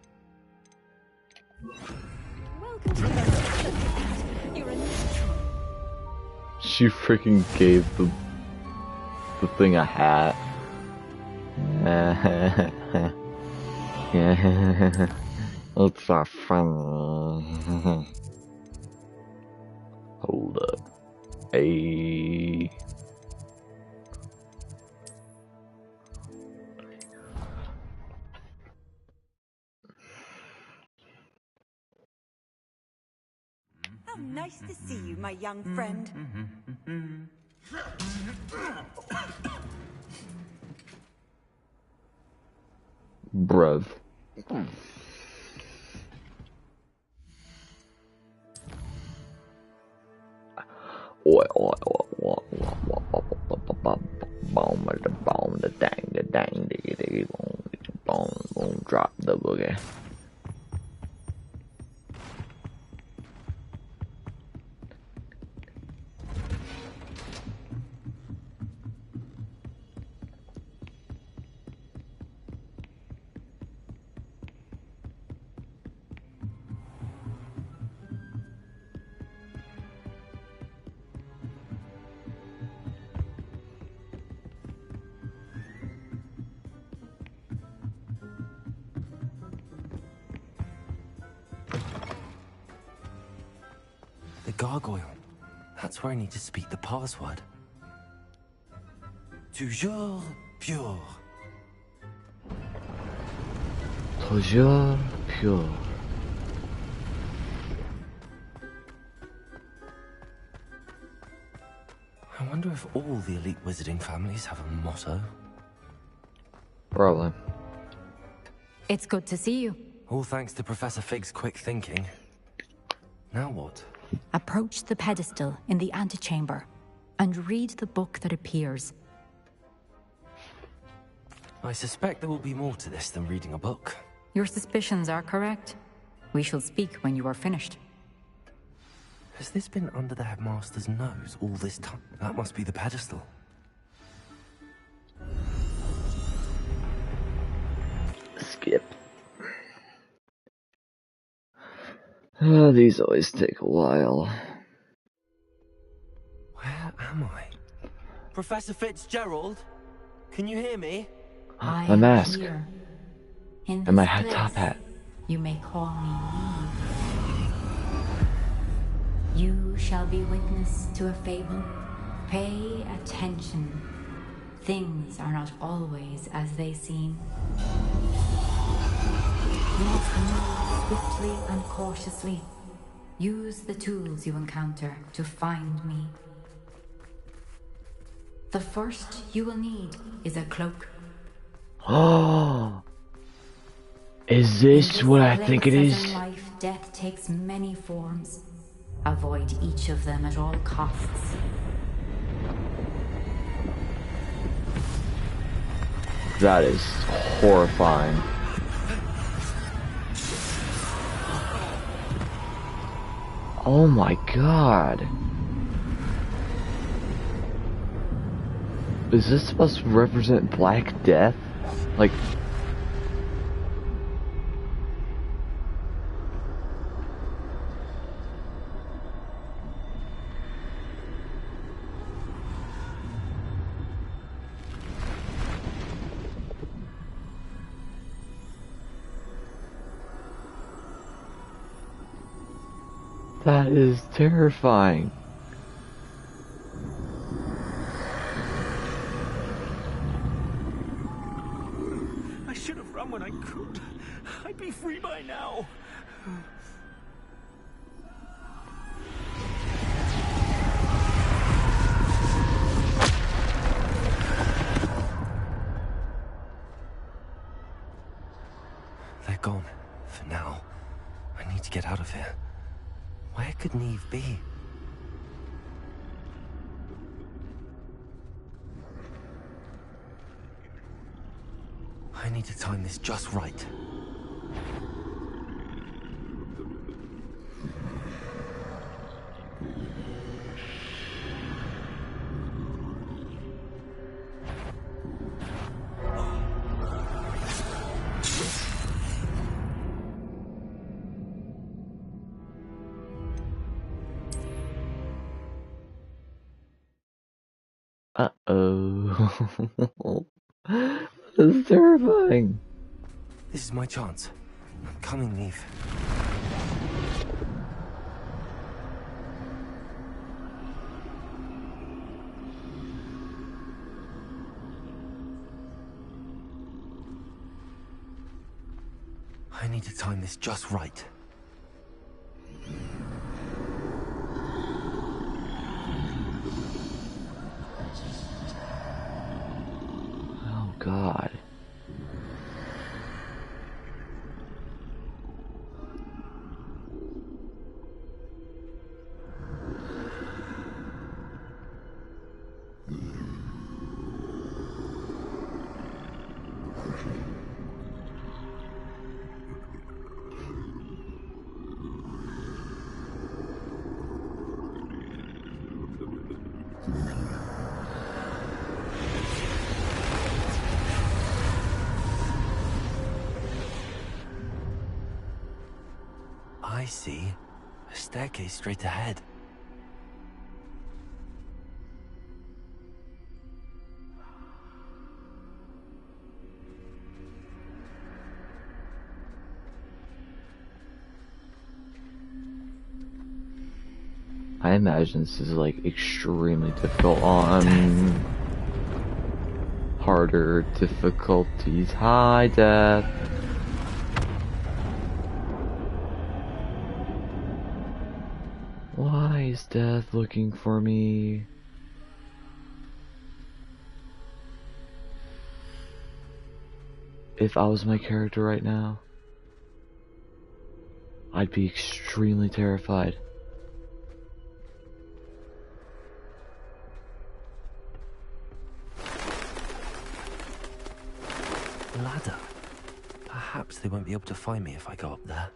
Welcome to the... You're a natural. She freaking gave the thing a hat. Yeah, it's so funny. Hold up. Hey. How nice to see you, my young friend. Bruv. Drop the boogie. The gargoyle. That's where I need to speak the password. Toujours pure. Toujours pure. I wonder if all the elite wizarding families have a motto. Probably. It's good to see you. All thanks to Professor Fig's quick thinking. Now what? Approach the pedestal in the antechamber and read the book that appears. I suspect there will be more to this than reading a book. Your suspicions are correct. We shall speak when you are finished. Has this been under the headmaster's nose all this time? That must be the pedestal. Skip. These always take a while. Where am I? Professor Fitzgerald? Can you hear me? My mask. Here. In And my this top place, hat. You may call me You shall be witness to a fable. Pay attention. Things are not always as they seem. You must move swiftly and cautiously. Use the tools you encounter to find me. The first you will need is a cloak. Oh, is this what I think it As is? in life, death takes many forms. Avoid each of them at all costs. That is horrifying. Oh my god. Is this supposed to represent Black Death? Like... That is terrifying. I should have run when I could. I'd be free by now. They're gone. For now. I need to get out of here. Where could Neve be? I need to time this just right. Uh-oh. This is terrifying. This is my chance. I'm coming, Neve. I need to time this just right. Oh god. I see. A staircase straight ahead. I imagine this is like extremely difficult on harder difficulties. Hi, Death. Why is Death looking for me? If I was my character right now, I'd be extremely terrified. Ladder. Perhaps they won't be able to find me if I go up there.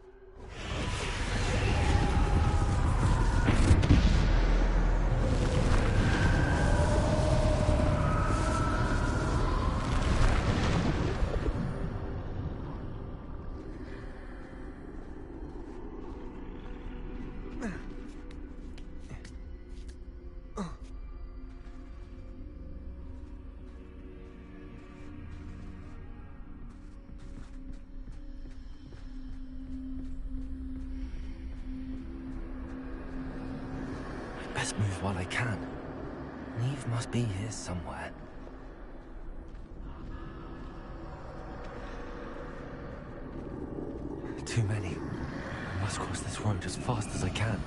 must move while I can. Neve must be here somewhere. Too many. I must cross this road as fast as I can.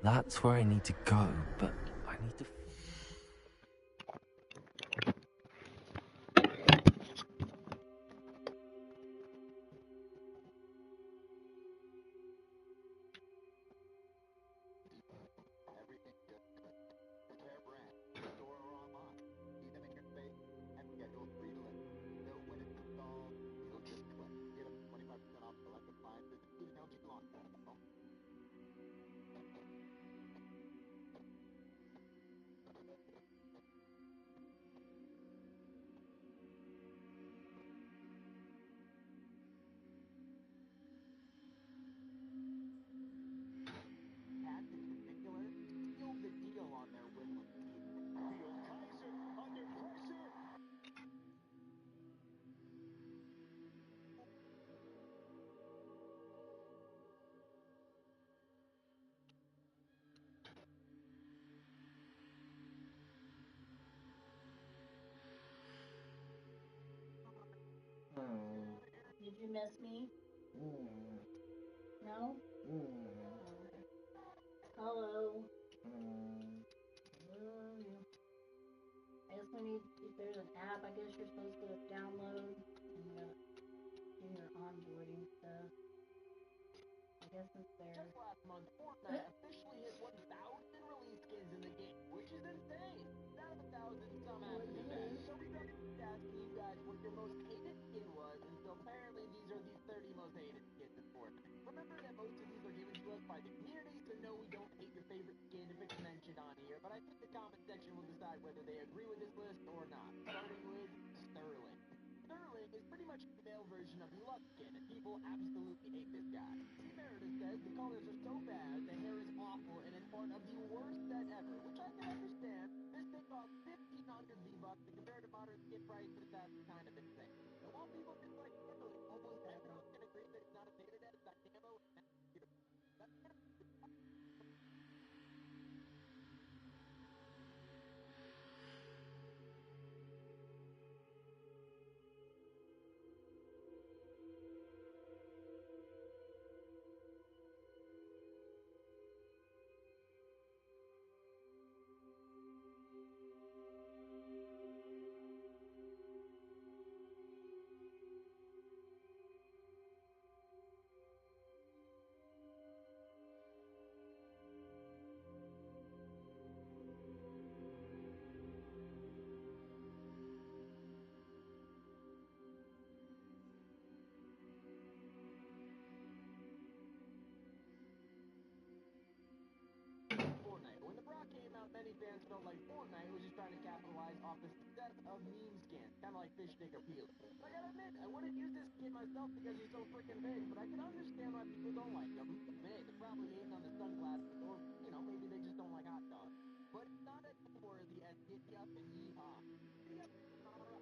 That's where I need to go, but I need to... Did you miss me? No? Okay. Hello. I guess we need, if there's an app, I guess you're supposed to download and you gotta do your onboarding stuff. I guess it's there. Just last month, Fortnite officially hit 1,000 release skins in the game, which is insane. Out of 1,000, some have to be bad. So we started asking you guys what your most hated skin was, and so apparently these are the 30 most hated skins in Fortnite. Remember that most of these are given to us by the community, so no, we don't hate your favorite skin if it's mentioned on here, but I think the comment section will decide whether they agree with this list or not. Starting with Sterling. Sterling is pretty much the male version of the Luck skin, and people absolutely hate this guy. C. Meredith says the colors are so bad, the hair is awful, and it's part of the worst set ever, which I can understand. This thing costs 1,500 V-Bucks, and compared to modern skin prices, that's kind of insane. So while people dislike Sterling, almost everyone can agree that he's not as hated as Dynamo and Matt. That's kind of Fortnite. When the bra came out, many fans felt like Fortnite was just trying to capitalize off the success of meme skins, kind of like fish stick or peel. I gotta admit, I wouldn't use this skin myself because he's so freaking big, but I can understand why people don't like him. I mean, hey, they're probably hating on the sunglasses, or, you know, maybe they just don't like hot dogs. But it's not as worthy as Giddy Up and Yeehaw. Giddy Up and Yeehaw are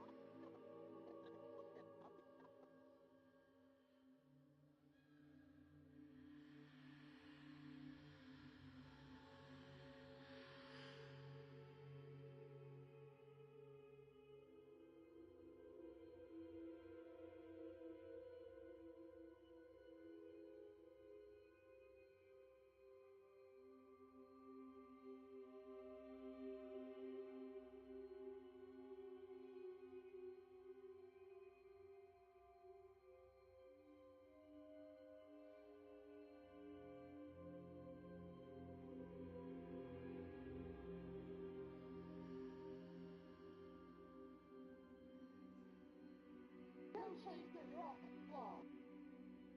Chase the rock wall.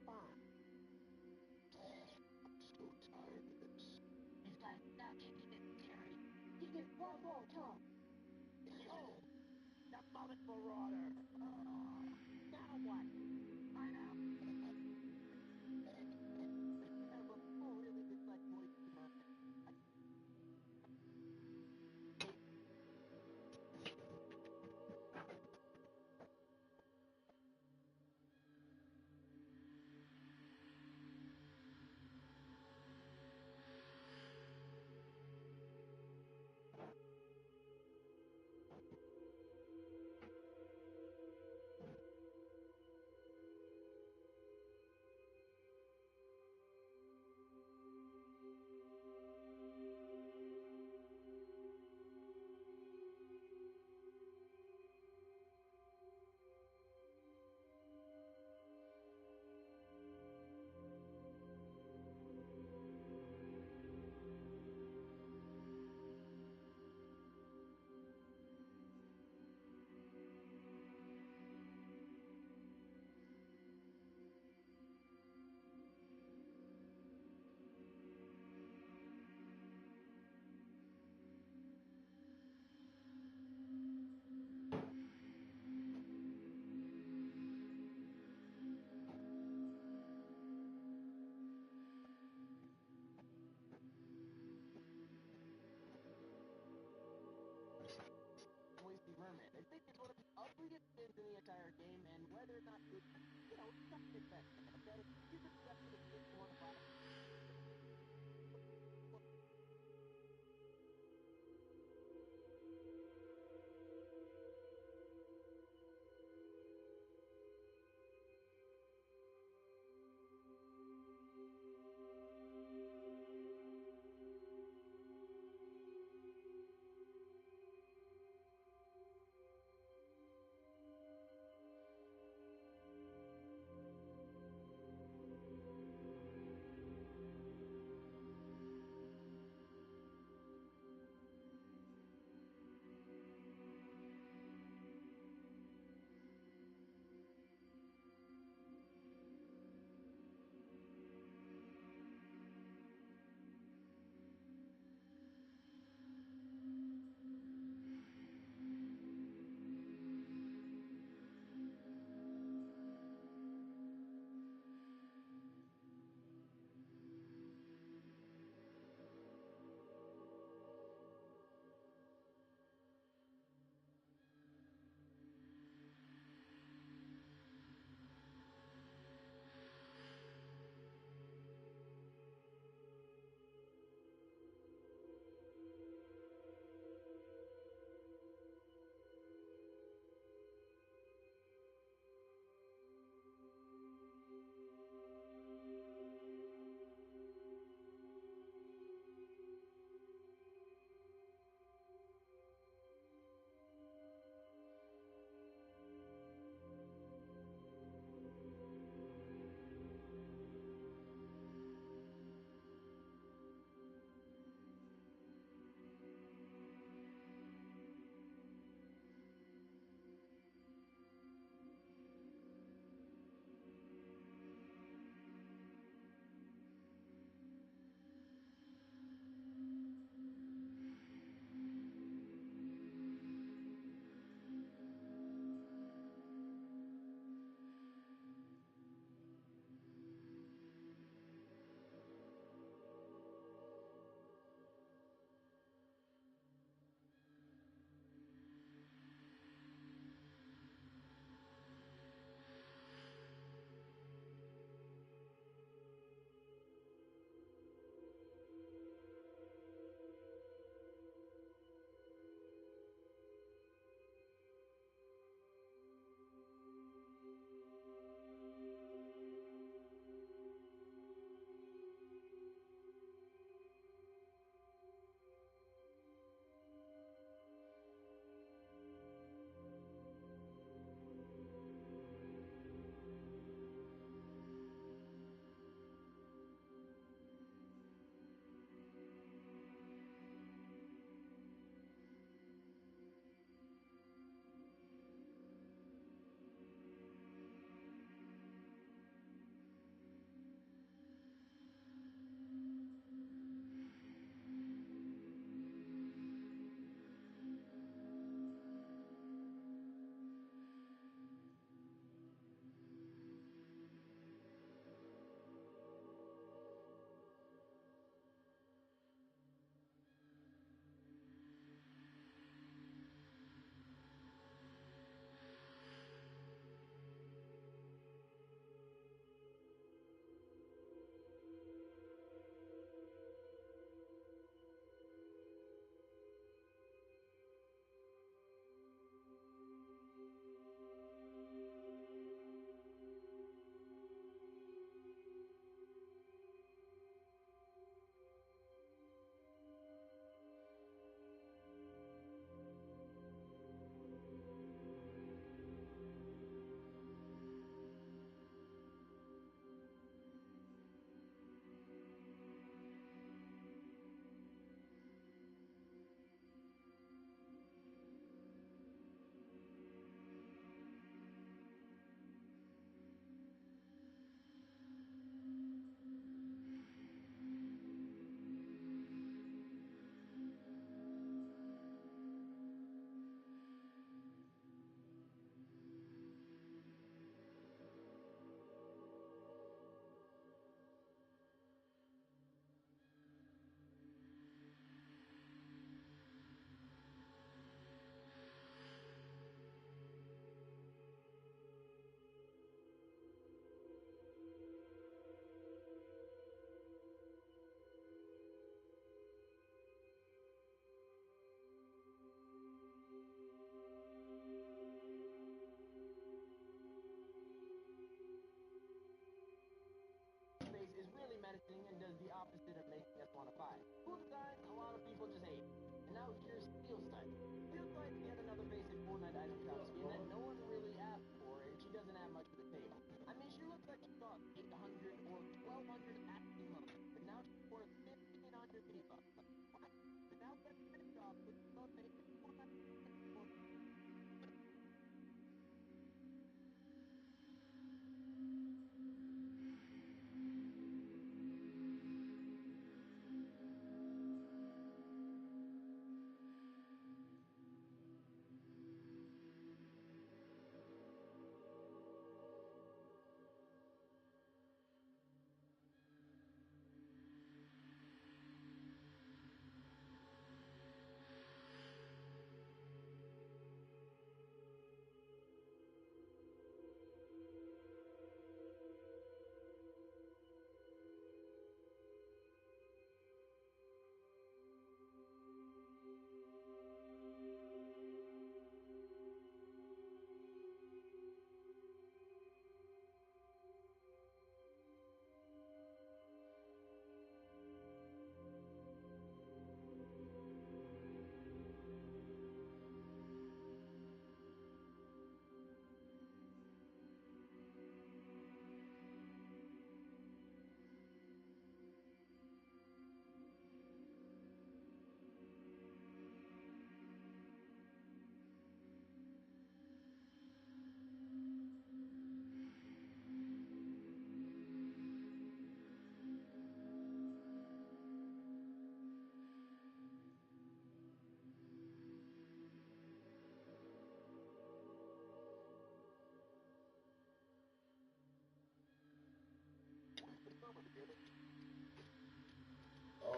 Fine. I'm so tired of this. It's like nothing in theory. He gets one more time. Oh, that mullet marauder. Now what? I know. Yeah, but people really dislike voice. they're not good, you know, stuff like that. That if you could step to the kid you want to buy.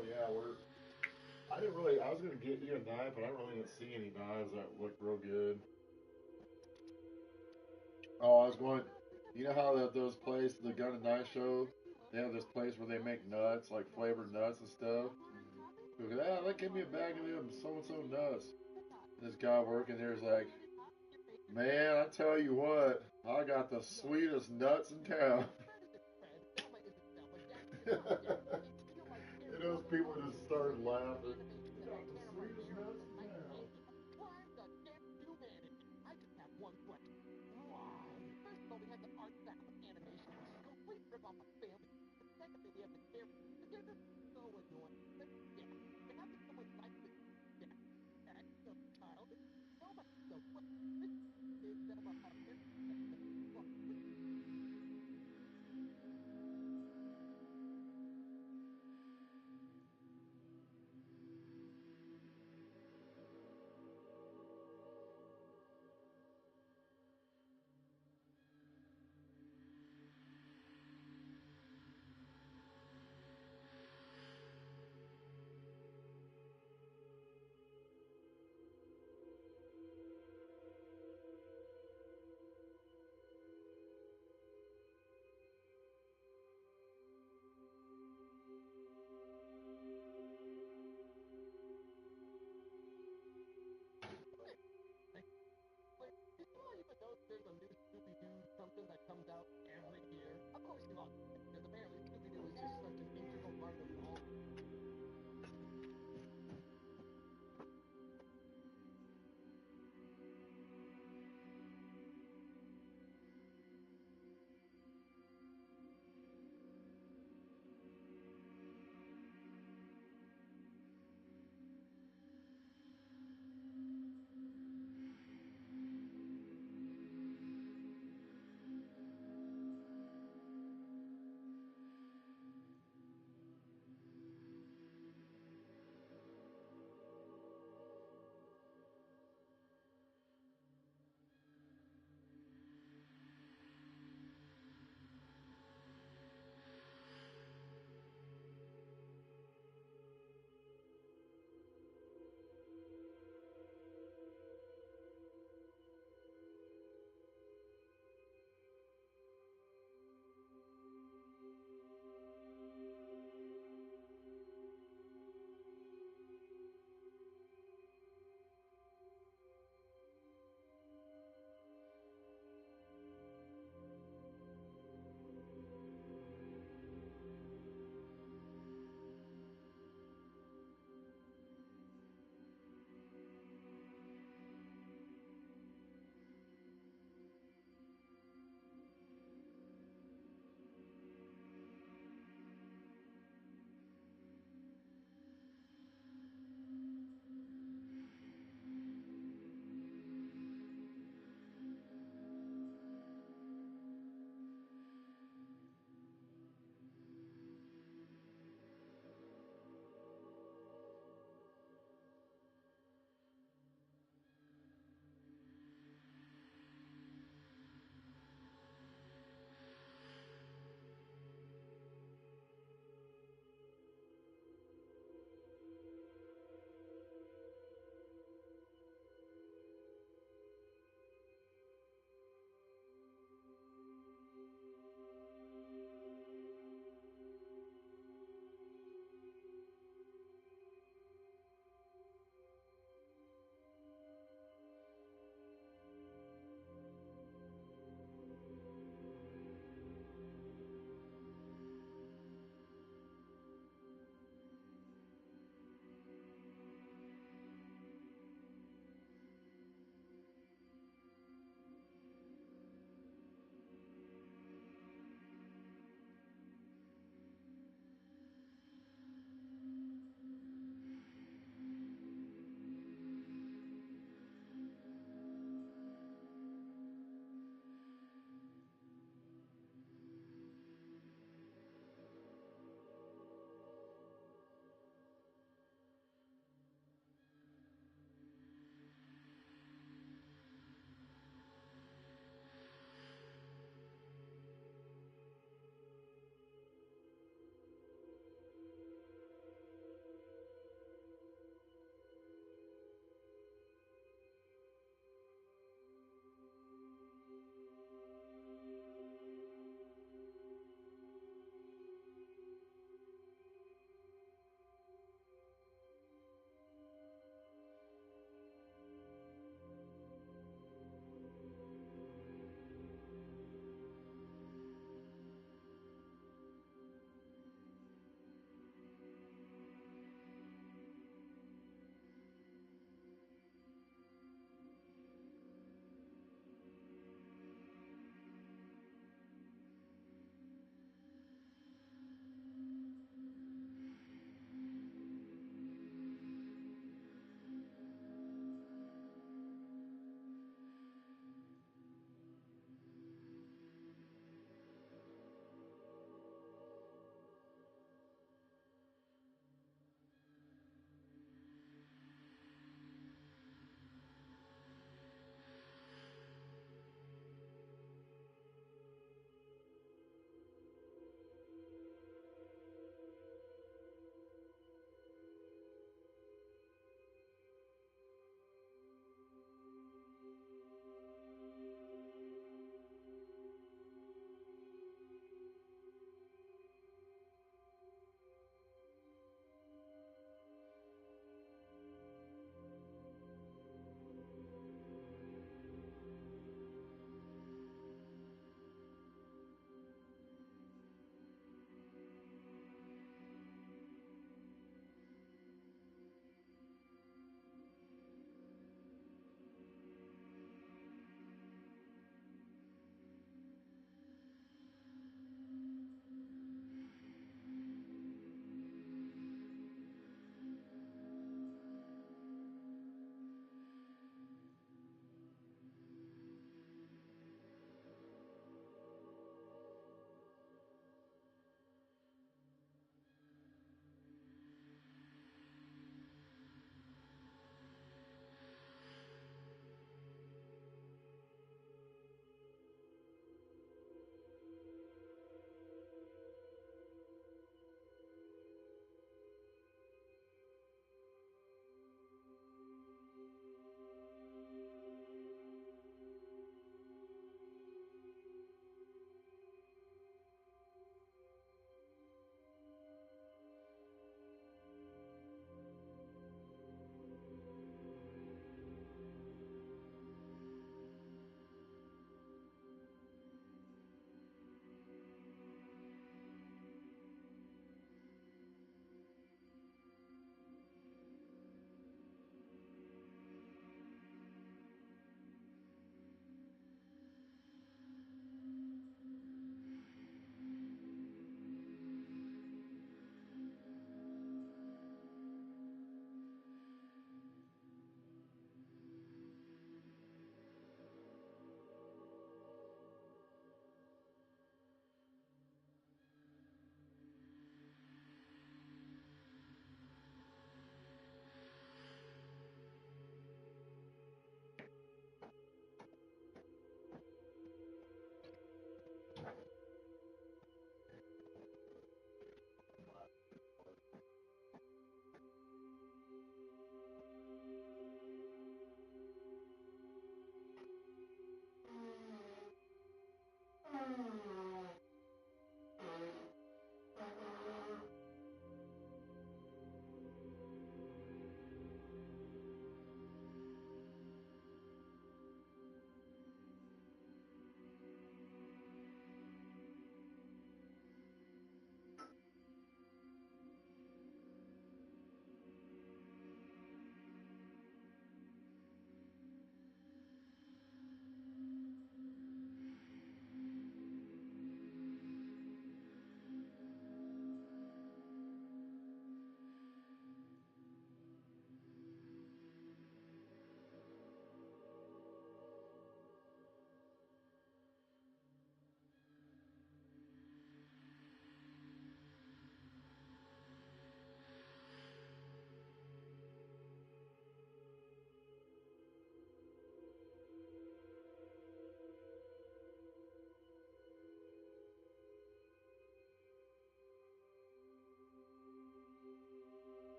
Oh yeah, I didn't really. I was gonna get you a knife, but I really didn't see any knives that looked real good. Oh, I was going. You know how those places, the gun and knife show, they have this place where they make nuts, like flavored nuts and stuff. People go, ah, give me a bag of them so and so nuts. This guy working there is like, man, I tell you what, I got the sweetest nuts in town. And those people just started laughing. You got the sweetest nuts in town. I just have one question. Why? First of all, we had the art style of animation, which is a complete rip off of family. Secondly, we have the characters. The characters are so annoying. But yeah, and how can someone like this? Yeah, act so childish. Oh my, so what? This is about how even though there's a new Scooby-Doo something that comes out every year. Of course you lost it, because apparently Scooby-Doo is just such an integral part of all.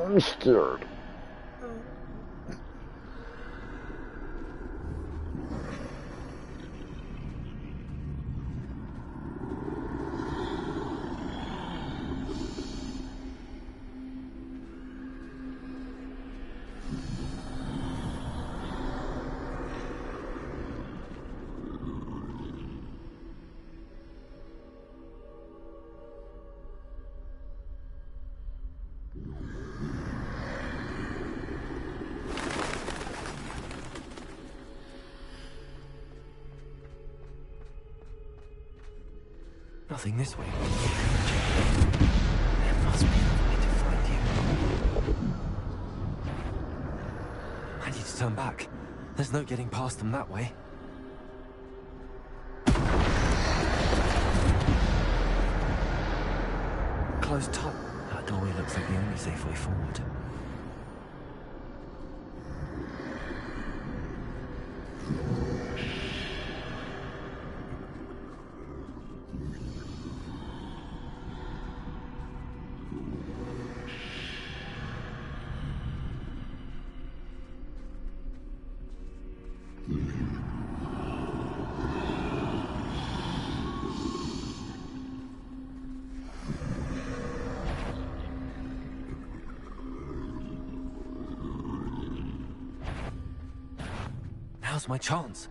I'm scared. Nothing this way. There must be another way to find you. I need to turn back. There's no getting past them that way. Closed tight. That doorway looks like the only safe way forward. Now's my chance.